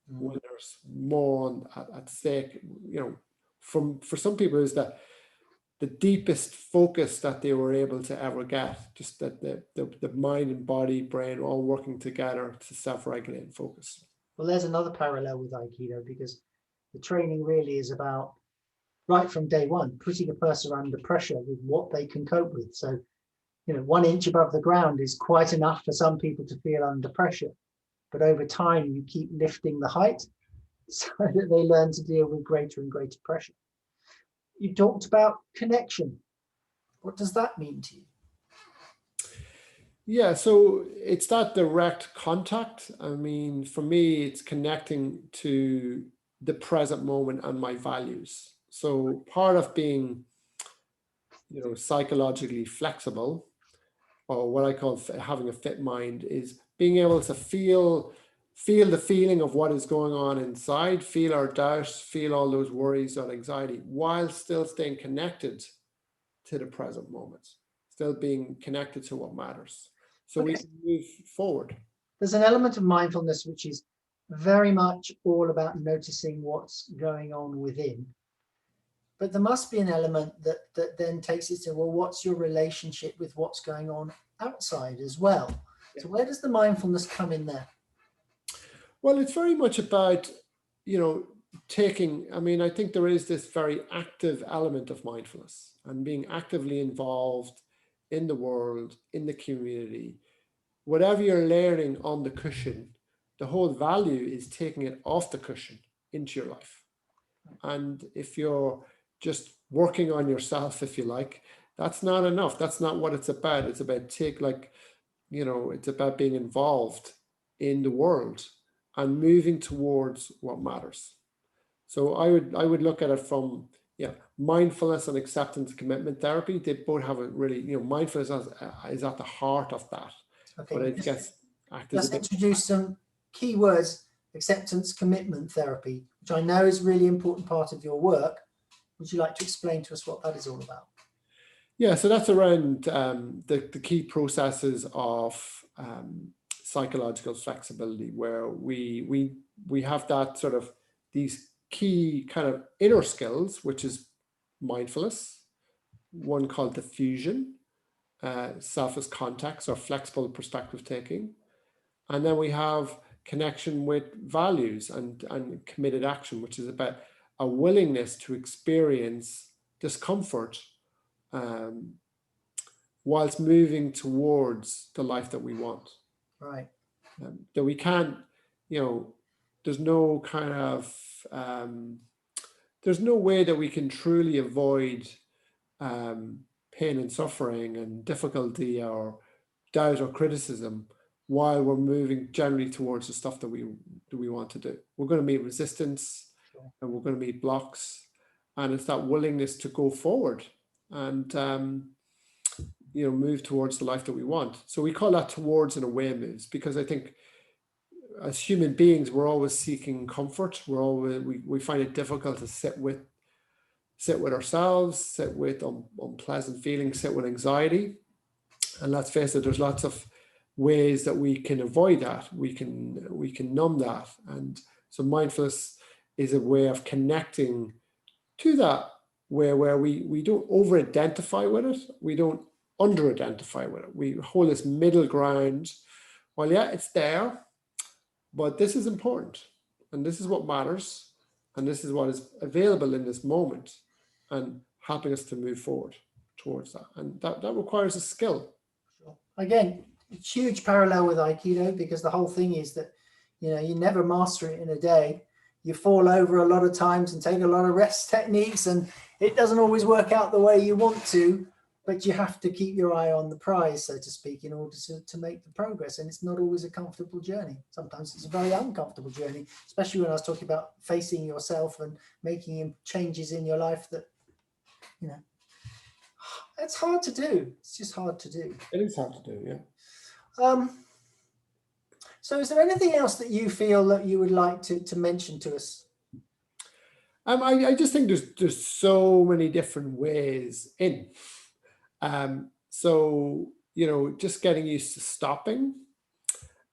when there's more at stake, you know, for some people is that the deepest focus that they were able to ever get, just that the mind and body, brain all working together to self-regulate and focus. Well, there's another parallel with Aikido, because the training really is about, right from day one, putting a person under pressure with what they can cope with. So, you know, 1 inch above the ground is quite enough for some people to feel under pressure. But over time, you keep lifting the height so that they learn to deal with greater and greater pressure. You talked about connection. What does that mean to you? Yeah, so it's that direct contact. I mean, for me, it's connecting to the present moment and my values. So part of being, you know, psychologically flexible, or what I call having a fit mind, is being able to feel the feeling of what is going on inside, feel our doubts, feel all those worries or anxiety, while still staying connected to the present moment, still being connected to what matters. So we can move forward. There's an element of mindfulness which is very much all about noticing what's going on within. But there must be an element that then takes it to, well, what's your relationship with what's going on outside as well? Yeah. So where does the mindfulness come in there? Well, it's very much about, you know, I mean, I think there is this very active element of mindfulness and being actively involved in the world, in the community. Whatever you're learning on the cushion, the whole value is taking it off the cushion into your life. And if you're just working on yourself, if you like, that's not enough. That's not what it's about. It's about it's about being involved in the world and moving towards what matters. So I would look at it from, mindfulness and acceptance commitment therapy. They both have a really, mindfulness is at the heart of that. Okay, but it gets let's introduce some key words: acceptance commitment therapy, which I know is a really important part of your work. Would you like to explain to us what that is all about? Yeah, so that's around the key processes of psychological flexibility, where we have that sort of these key kind of inner skills, which is mindfulness, one called diffusion, self as context or flexible perspective taking, and then we have connection with values and committed action, which is about a willingness to experience discomfort whilst moving towards the life that we want. Right. That we can't, there's no kind of there's no way that we can truly avoid pain and suffering and difficulty or doubt or criticism while we're moving generally towards the stuff that we want to do. We're going to meet resistance, and we're going to meet blocks, and it's that willingness to go forward and move towards the life that we want. So we call that towards and away moves, because I think as human beings, we're always seeking comfort. We find it difficult to sit with ourselves, sit with unpleasant feelings, sit with anxiety. And let's face it, there's lots of ways that we can avoid that. We can numb that. And so mindfulness is a way of connecting to that, where we don't over-identify with it. We don't under-identify with it. We hold this middle ground. Well, yeah, it's there, but this is important, and this is what matters, and this is what is available in this moment, and helping us to move forward towards that. And that requires a skill. Again, huge parallel with Aikido, because the whole thing is that, you never master it in a day. You fall over a lot of times and take a lot of rest techniques, and it doesn't always work out the way you want to, but you have to keep your eye on the prize, so to speak, in order to make the progress. And it's not always a comfortable journey. Sometimes it's a very uncomfortable journey, especially when I was talking about facing yourself and making changes in your life that, it's hard to do. It's just hard to do. It is hard to do, yeah. So is there anything else that you feel that you would like to mention to us? I just think there's so many different ways in. So, just getting used to stopping.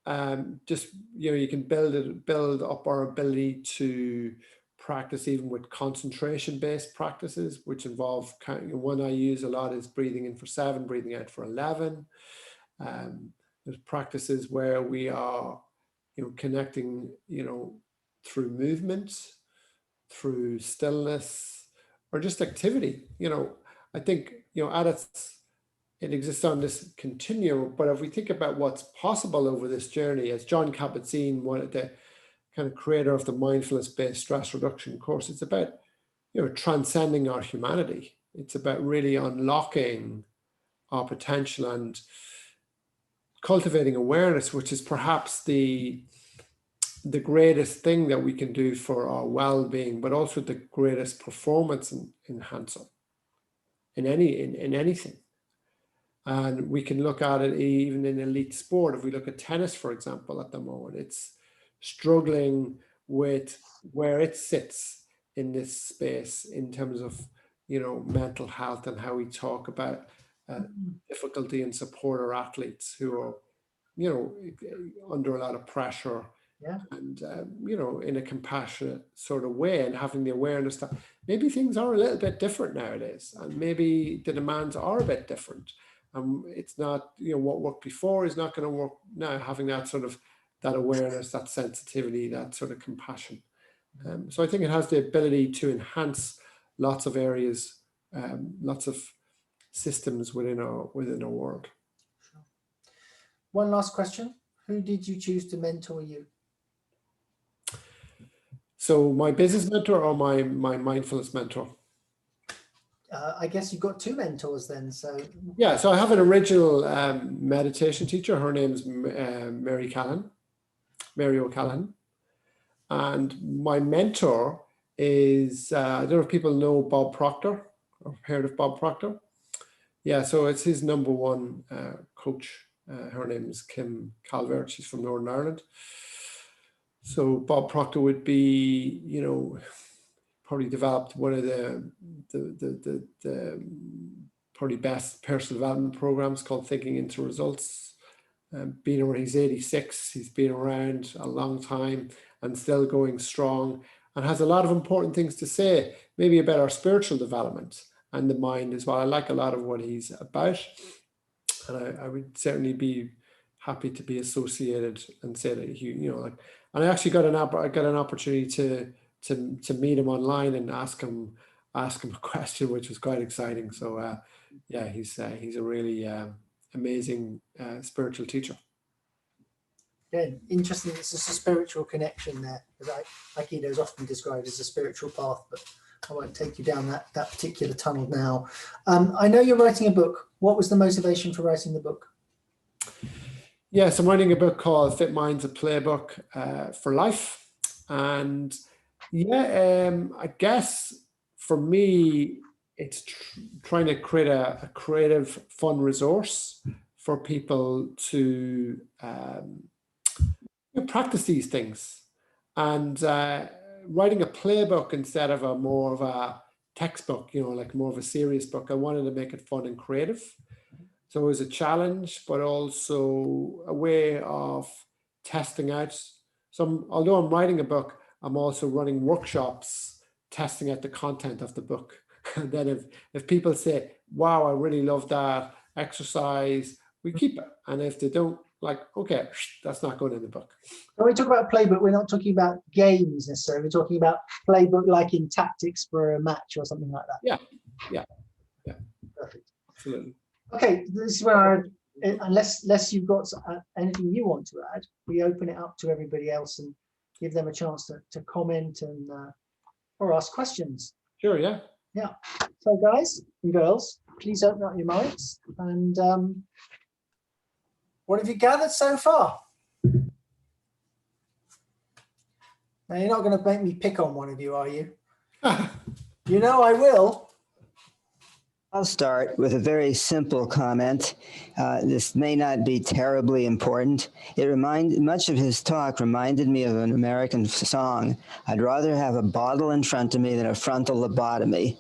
You can build up our ability to practice even with concentration-based practices, which involve one I use a lot is breathing in for 7, breathing out for 11. There's practices where we are, connecting, through movement, through stillness, or just activity. I think, it exists on this continuum, but if we think about what's possible over this journey, as John Kabat-Zinn, one of the kind of creator of the mindfulness-based stress reduction course, it's about, transcending our humanity. It's about really unlocking our potential and cultivating awareness, which is perhaps the greatest thing that we can do for our well-being, but also the greatest performance enhancer in anything. And we can look at it even in elite sport. If we look at tennis, for example, at the moment, it's struggling with where it sits in this space in terms of, mental health, and how we talk about difficulty and support our athletes who are, under a lot of pressure. Yeah. And, in a compassionate sort of way, and having the awareness that maybe things are a little bit different nowadays, and maybe the demands are a bit different. It's not, what worked before is not going to work now, having that sort of, that awareness, that sensitivity, that sort of compassion. So I think it has the ability to enhance lots of areas, lots of systems within our world. Sure. One last question. Who did you choose to mentor you? So my business mentor or my mindfulness mentor? I guess you've got 2 mentors then. So yeah, so I have an original meditation teacher. Her name's Mary O'Callaghan. And my mentor is, I don't know if people know Bob Proctor or heard of Bob Proctor. Yeah, so it's his number 1 coach. Her name is Kim Calvert. She's from Northern Ireland. So Bob Proctor would be, probably developed one of the probably best personal development programs called Thinking into Results. Being around, he's 86. He's been around a long time and still going strong, and has a lot of important things to say, maybe about our spiritual development and the mind as well. I like a lot of what he's about, and I would certainly be happy to be associated and say that and I actually got an opportunity to meet him online and ask him a question, which was quite exciting. So yeah, he's a really amazing spiritual teacher. Again, interesting. It's a spiritual connection there, because Aikido is often described as a spiritual path, but I won't take you down that particular tunnel now. I know you're writing a book. What was the motivation for writing the book? Yes, I'm writing a book called Fit Minds, a Playbook for Life. And yeah, I guess for me, it's trying to create a creative, fun resource for people to practice these things. And writing a playbook instead of more of a textbook, like more of a serious book. I wanted to make it fun and creative. So it was a challenge, but also a way of testing out. So although I'm writing a book, I'm also running workshops, testing out the content of the book. And then if people say, wow, I really love that exercise, we keep it. And if they don't, like, okay, that's not going in the book. When we talk about playbook, we're not talking about games necessarily. We're talking about playbook like in tactics for a match or something like that. Yeah. Perfect. Absolutely. Okay, this is where, unless you've got anything you want to add, we open it up to everybody else and give them a chance to comment and or ask questions. Sure, yeah. Yeah. So guys and girls, please open up your mics. And what have you gathered so far? Now, you're not going to make me pick on one of you, are you? You know I will. I'll start with a very simple comment. This may not be terribly important. Much of his talk reminded me of an American song. I'd rather have a bottle in front of me than a frontal lobotomy.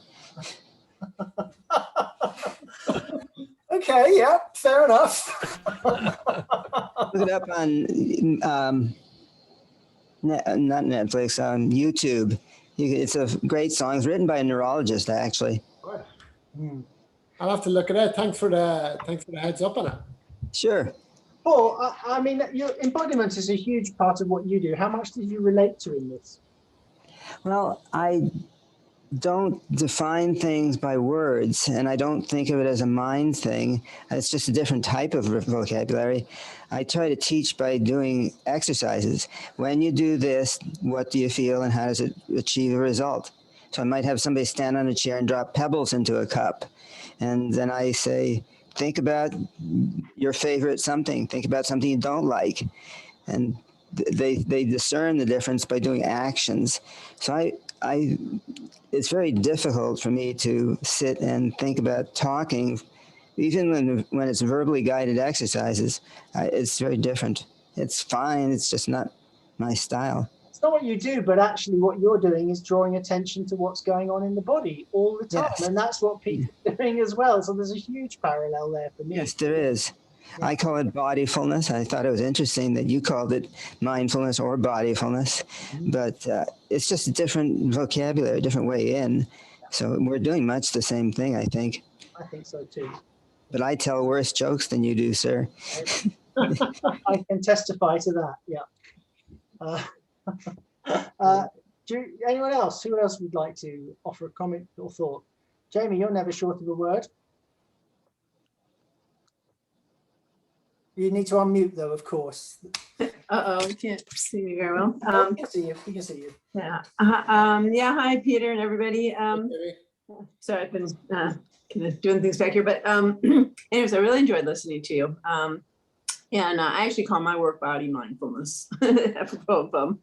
Okay, yeah, fair enough. Look it up on, not Netflix, on YouTube. It's a great song. It's written by a neurologist, actually. I'll have to look it out. Thanks for the heads up on it. Sure. Paul, I mean, your embodiment is a huge part of what you do. How much did you relate to in this? Well, I don't define things by words, and I don't think of it as a mind thing. It's just a different type of vocabulary. I try to teach by doing exercises. When you do this, what do you feel and how does it achieve a result? So I might have somebody stand on a chair and drop pebbles into a cup. And then I say, think about your favorite something. Think about something you don't like. And they discern the difference by doing actions. So it's very difficult for me to sit and think about talking, even when it's verbally guided exercises. It's very different. It's fine. It's just not my style. It's not what you do, but actually what you're doing is drawing attention to what's going on in the body all the time. Yes. And that's what Peter's doing as well. So there's a huge parallel there for me. Yes, there is. Yeah. I call it bodyfulness. I thought it was interesting that you called it mindfulness or bodyfulness, but it's just a different vocabulary, a different way in. So we're doing much the same thing, I think. I think so too. But I tell worse jokes than you do, sir. I can testify to that, yeah. Anyone else? Who else would like to offer a comment or thought? Jamie, you're never short of a word. You need to unmute though, of course. We can't see me very well. We can see you. We can see you. Yeah. Yeah. Hi, Peter and everybody. Sorry, I've been kind of doing things back here, but anyways, I really enjoyed listening to you. And I actually call my work body mindfulness, apropos of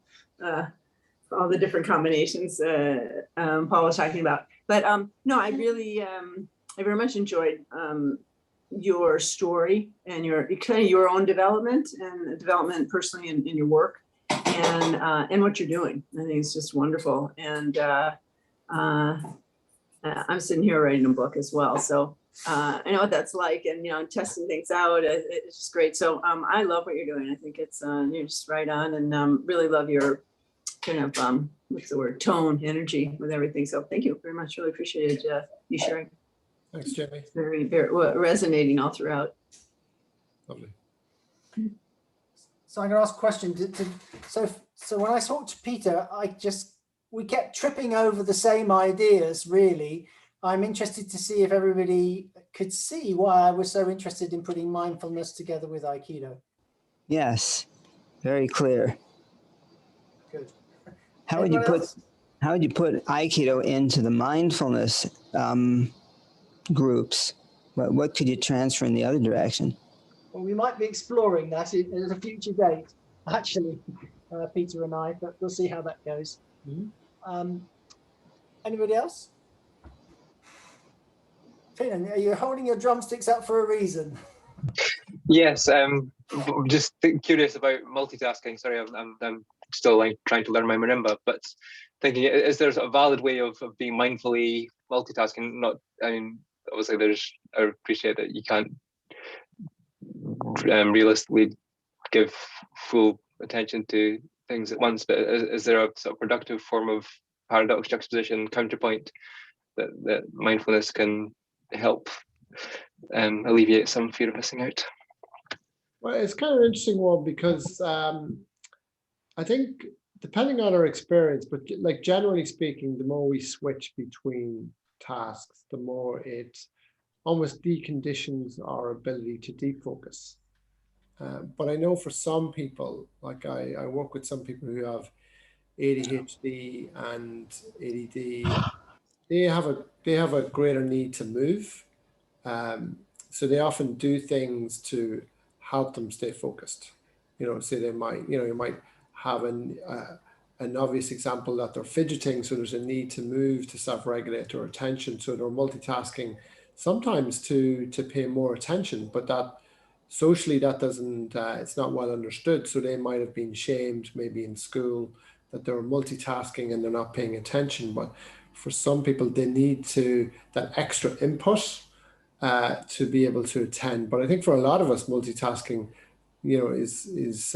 all the different combinations Paul was talking about. But no, I really, I very much enjoyed your story and your kind of your own development and development personally in your work and what you're doing. I think it's just wonderful. And I'm sitting here writing a book as well. So I know what that's like, and testing things out. It's just great. So I love what you're doing. I think it's you're just right on, and really love your kind of what's the word, tone, energy with everything. So thank you very much. Really appreciated you sharing. Thanks, Jamie. Very, very resonating all throughout. Lovely. So I'm going to ask a question. So when I talked to Peter, we kept tripping over the same ideas, really. I'm interested to see if everybody could see why I was so interested in putting mindfulness together with Aikido. Yes. Very clear. Good. How would you Anyone put else? how would you put Aikido into the mindfulness groups? What could you transfer in the other direction? Well, we might be exploring that at a future date, actually, Peter and I, but we'll see how that goes. Anybody else? Finan, are you holding your drumsticks up for a reason? Yes, just curious about multitasking. Sorry, I'm still like trying to learn my marimba, but thinking, is there a valid way of being mindfully multitasking? Not, I mean, obviously I appreciate that you can't realistically give full attention to things at once, but is there a sort of productive form of paradox, juxtaposition, counterpoint that mindfulness can help alleviate some fear of missing out? Well, it's kind of an interesting one because I think depending on our experience, but like generally speaking, the more we switch between tasks, the more it almost deconditions our ability to defocus. But I know for some people, like I work with some people who have ADHD and ADD, they have a greater need to move. So they often do things to help them stay focused. So they might, you might have an obvious example that they're fidgeting, so there's a need to move to self-regulate their attention. So they're multitasking sometimes to pay more attention, but that socially that doesn't, it's not well understood. So they might have been shamed maybe in school that they're multitasking and they're not paying attention. But for some people, they need that extra input to be able to attend. But I think for a lot of us, multitasking, is it's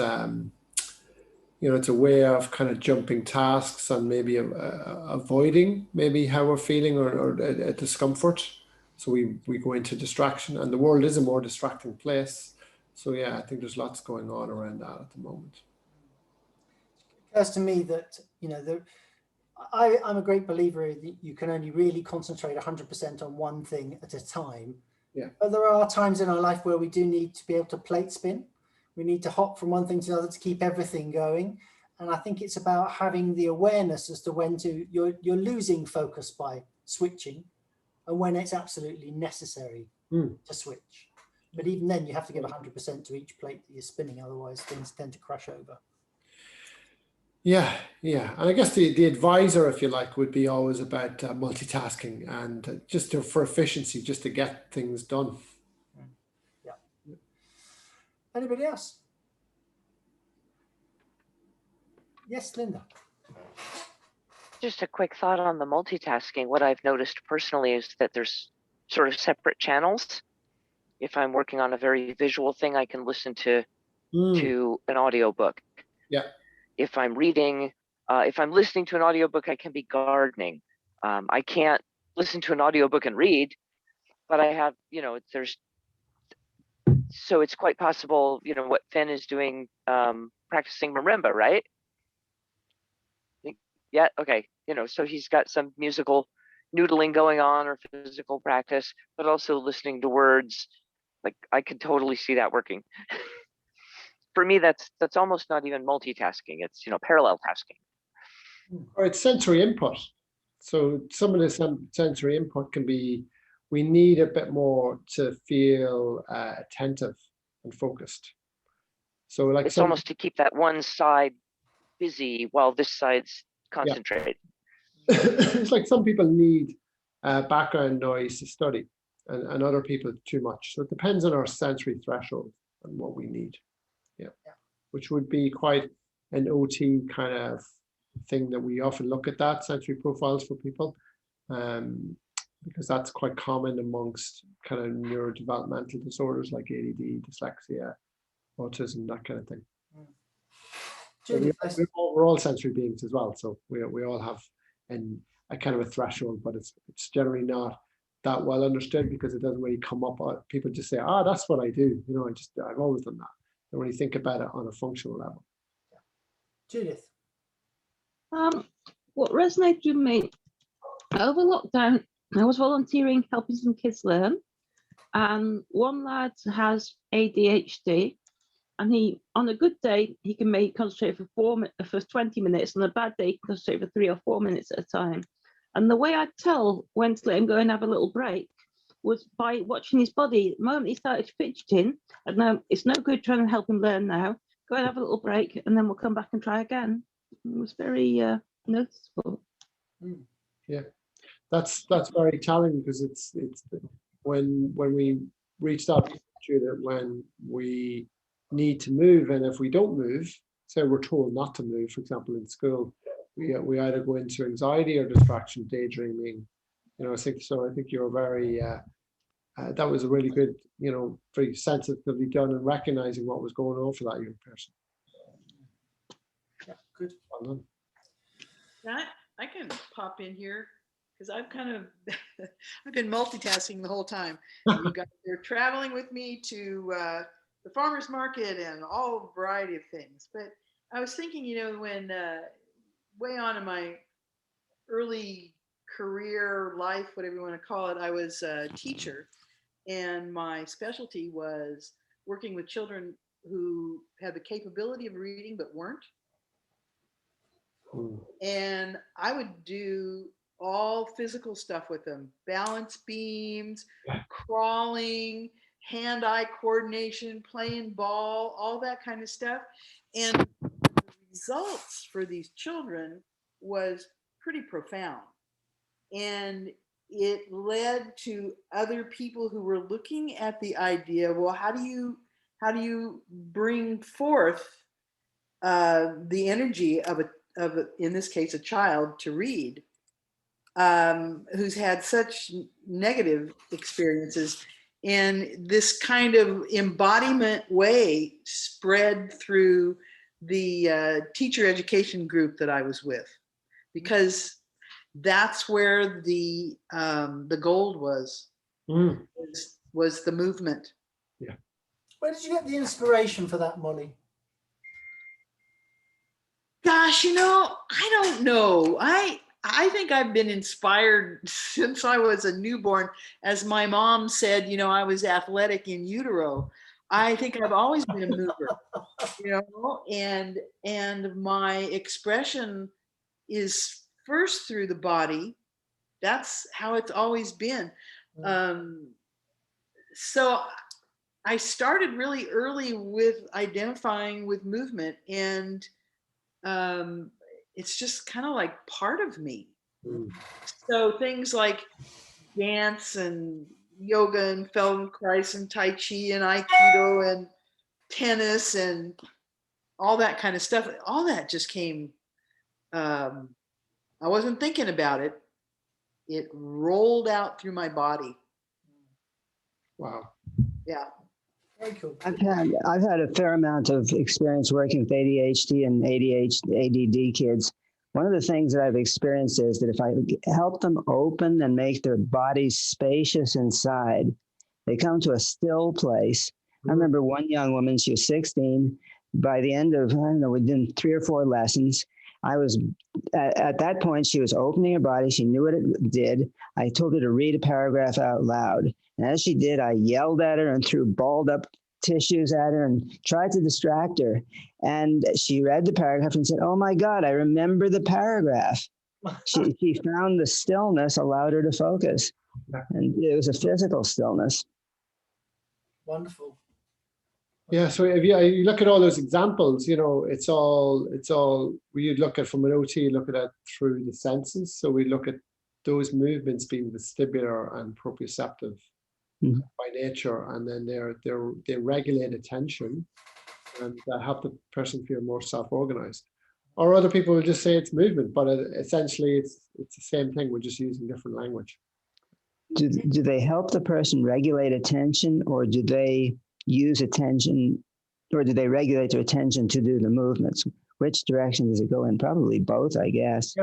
a way of kind of jumping tasks and maybe avoiding maybe how we're feeling or a discomfort. So we go into distraction, and the world is a more distracting place. So yeah, I think there's lots going on around that at the moment. It occurs to me that, I'm a great believer that you can only really concentrate 100% on one thing at a time. Yeah. But there are times in our life where we do need to be able to plate spin. We need to hop from one thing to another to keep everything going. And I think it's about having the awareness as to when you're losing focus by switching and when it's absolutely necessary to switch. But even then you have to give 100% to each plate that you're spinning, otherwise things tend to crash over. Yeah. And I guess the advisor, if you like, would be always about multitasking and for efficiency, just to get things done. Yeah. Anybody else? Yes, Linda. Just a quick thought on the multitasking. What I've noticed personally is that there's sort of separate channels. If I'm working on a very visual thing, I can listen to an audiobook. Yeah. If I'm reading, if I'm listening to an audiobook, I can be gardening. I can't listen to an audiobook and read, but I have, so it's quite possible, what Finn is doing, practicing marimba, right? Yeah, okay. So he's got some musical noodling going on or physical practice, but also listening to words. Like I could totally see that working. For me, that's almost not even multitasking. It's, parallel tasking. Or it's sensory input. So some of the sensory input can be, we need a bit more to feel attentive and focused. So like it's almost to keep that one side busy while this side's concentrated. Yeah. It's like some people need background noise to study and other people too much. So it depends on our sensory threshold and what we need. Yeah. Which would be quite an OT kind of thing that we often look at, that sensory profiles for people, because that's quite common amongst kind of neurodevelopmental disorders like ADD, dyslexia, autism, that kind of thing. We're all sensory beings as well, so we all have a kind of a threshold, but it's generally not that well understood because it doesn't really come up. People just say, that's what I do. I've always done that. Don't really think about it on a functional level. Judith. What resonated with me over lockdown, I was volunteering helping some kids learn, and one lad has ADHD, And he, on a good day, he can make concentrate for 20 minutes. On a bad day, he can concentrate for 3 or 4 minutes at a time. And the way I tell when to let him go and have a little break was by watching his body. The moment he started fidgeting, and now it's no good trying to help him learn now. Go and have a little break, and then we'll come back and try again. It was very noticeable. Yeah, that's very challenging, because it's when we reached out to that when we need to move, and if we don't move, say we're told not to move, for example, in school, we either go into anxiety or distraction, daydreaming. You know, I think you're very that was a really good, you know, very sensitively done in recognizing what was going on for that young person. Yeah, good. Well done. Now, I can pop in here because I've kind of I've been multitasking the whole time. You guys are traveling with me to the farmers market and all variety of things. But I was thinking, you know, when way on in my early career life, whatever you want to call it, I was a teacher, and my specialty was working with children who had the capability of reading but weren't. And I would do all physical stuff with them: balance beams, crawling, hand-eye coordination, playing ball, all that kind of stuff. And the results for these children was pretty profound. And it led to other people who were looking at the idea, well, how do you bring forth the energy of in this case, a child to read, who's had such negative experiences. And this kind of embodiment way spread through the teacher education group that I was with, because that's where the gold was the movement. Yeah. Where did you get the inspiration for that, Molly? Gosh, you know, I don't know. I think I've been inspired since I was a newborn. As my mom said, you know, I was athletic in utero. I think I've always been a mover, you know, and my expression is first through the body. That's how it's always been. So I started really early with identifying with movement, and it's just kind of like part of me. So things like dance and yoga and Feldenkrais and Tai Chi and Aikido and tennis and all that kind of stuff, all that just came, I wasn't thinking about it. It rolled out through my body. Wow. Yeah. Very cool. I've had a fair amount of experience working with ADHD and ADD kids. One of the things that I've experienced is that if I help them open and make their bodies spacious inside, they come to a still place. I remember one young woman, she was 16. By the end of, I don't know, within 3 or 4 lessons, I was, at that point, she was opening her body. She knew what it did. I told her to read a paragraph out loud. And as she did, I yelled at her and threw balled up tissues at her and tried to distract her. And she read the paragraph and said, oh my God, I remember the paragraph. She found the stillness allowed her to focus. And it was a physical stillness. Wonderful. Yeah, so if you look at all those examples, you know, it's all we look at from an OT, look at it through the senses. So we look at those movements being vestibular and proprioceptive by nature, and then they regulate attention and help the person feel more self-organized. Or other people will just say it's movement, but essentially it's the same thing. We're just using different language. Do they help the person regulate attention, or do they use attention, or do they regulate their attention to do the movements? Which direction does it go in? Probably both, I guess.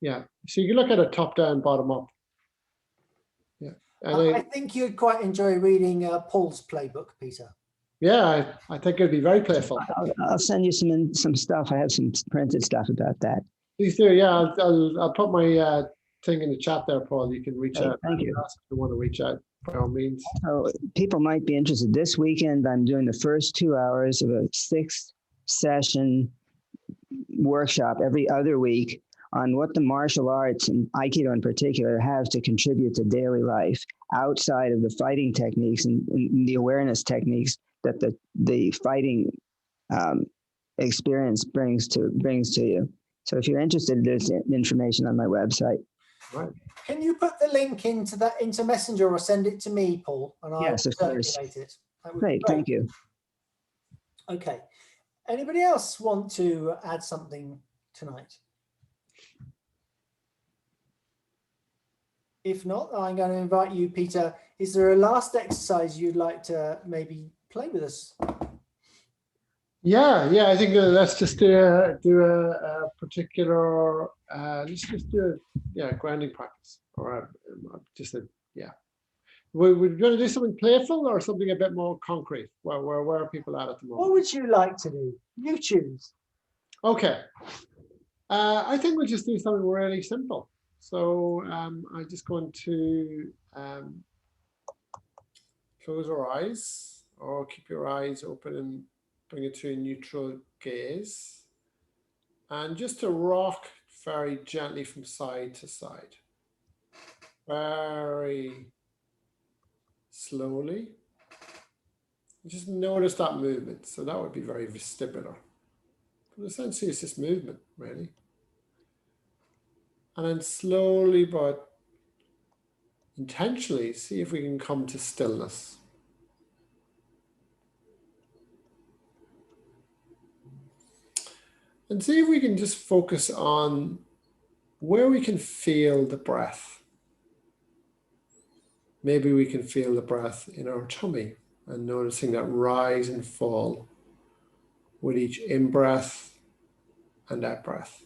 Yeah. So you can look at it top down, bottom up. Yeah. And I think you'd quite enjoy reading Paul's playbook, Peter. Yeah, I think it'd be very playful. I'll send you some stuff. I have some printed stuff about that. Please do. Yeah, I'll put my thing in the chat there, Paul. You can reach out. Thank you. If you want to reach out. by all means. So people might be interested. This weekend, I'm doing the first 2 hours of a 6-session workshop every other week on what the martial arts, and Aikido in particular, have to contribute to daily life outside of the fighting techniques and the awareness techniques that the fighting experience brings to you. So if you're interested, there's information on my website. Right. Can you put the link into Messenger or send it to me, Paul? And Yes, I'll of course. circulate it. That would be Great, thank you. Okay. Anybody else want to add something tonight? If not, I'm going to invite you, Peter. Is there a last exercise you'd like to maybe play with us? Yeah. I think let's just do a particular. Let's just do a grounding practice, or just a We're going to do something playful or something a bit more concrete. Where are people at the moment? What would you like to do? You choose. Okay. I think we'll just do something really simple. So I'm just going to close our eyes, or keep your eyes open and bring it to a neutral gaze. And just to rock very gently from side to side. Very slowly. Just notice that movement. So that would be very vestibular. But essentially it's just movement, really. And then slowly but intentionally see if we can come to stillness. And see if we can just focus on where we can feel the breath. Maybe we can feel the breath in our tummy and noticing that rise and fall with each in-breath and out-breath.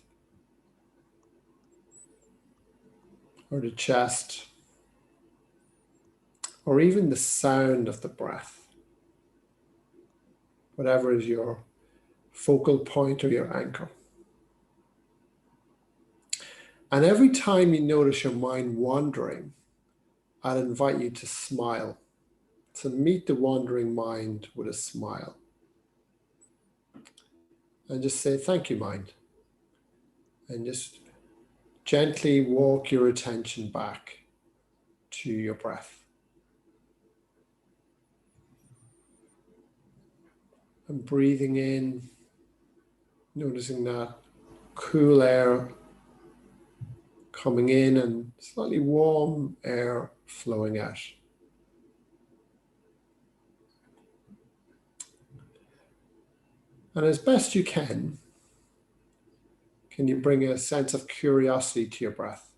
Or the chest, or even the sound of the breath. Whatever is your focal point or your anchor. And every time you notice your mind wandering, I'd invite you to smile, to meet the wandering mind with a smile. And just say, thank you, mind. And just gently walk your attention back to your breath. And breathing in, noticing that cool air coming in and slightly warm air flowing out. And as best you can you bring a sense of curiosity to your breath?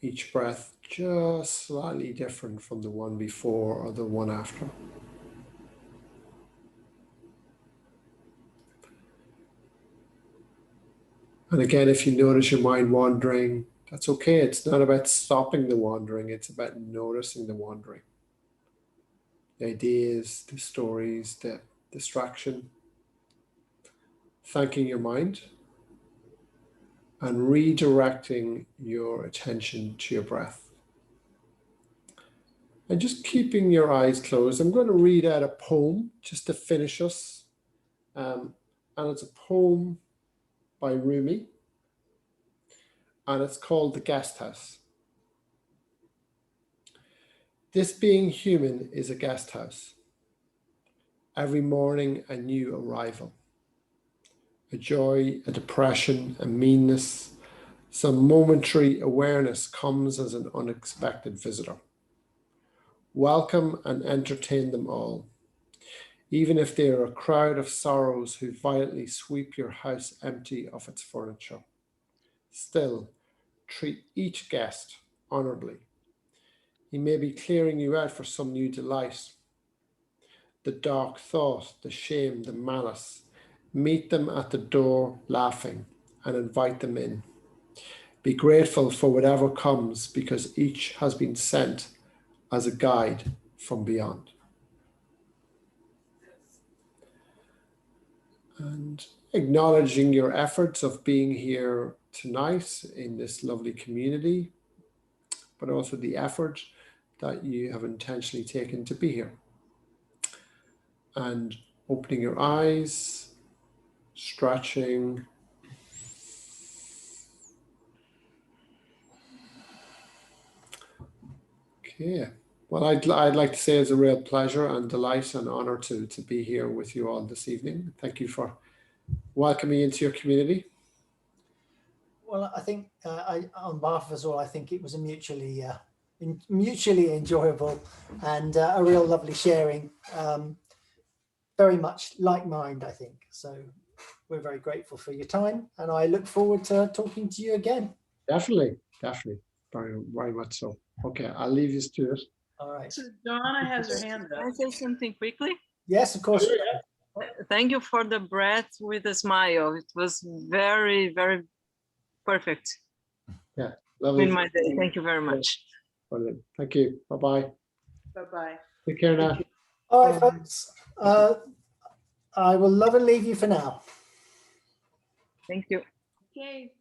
Each breath just slightly different from the one before or the one after. And again, if you notice your mind wandering, that's okay. It's not about stopping the wandering. It's about noticing the wandering. The ideas, the stories, the distraction. Thanking your mind and redirecting your attention to your breath. And just keeping your eyes closed. I'm going to read out a poem just to finish us. And it's a poem by Rumi. And it's called The Guest House. This being human is a guest house. Every morning a new arrival. A joy, a depression, a meanness, some momentary awareness comes as an unexpected visitor. Welcome and entertain them all, even if they are a crowd of sorrows who violently sweep your house empty of its furniture. Still, treat each guest honorably. He may be clearing you out for some new delight. The dark thought, the shame, the malice, meet them at the door laughing and invite them in. Be grateful for whatever comes because each has been sent as a guide from beyond. And acknowledging your efforts of being here tonight in this lovely community. but also the effort that you have intentionally taken to be here. And opening your eyes, stretching. Okay. Well, I'd like to say it's a real pleasure and delight and honor to be here with you all this evening. Thank you for welcoming me into your community. Well, I think on behalf of us all, I think it was a mutually enjoyable and a real lovely sharing. Very much like mind, I think. So we're very grateful for your time, and I look forward to talking to you again. Definitely, very, very much so. Okay, I'll leave you to it. All right. So Donna has her hand up. Can I say something quickly? Yes, of course. Thank you for the breath with a smile. It was very, very perfect Yeah, lovely. in my day. Thank you very much. Brilliant. Thank you. Bye-bye. Bye-bye. Take care now. All right, folks. I will love and leave you for now. Thank you. Okay.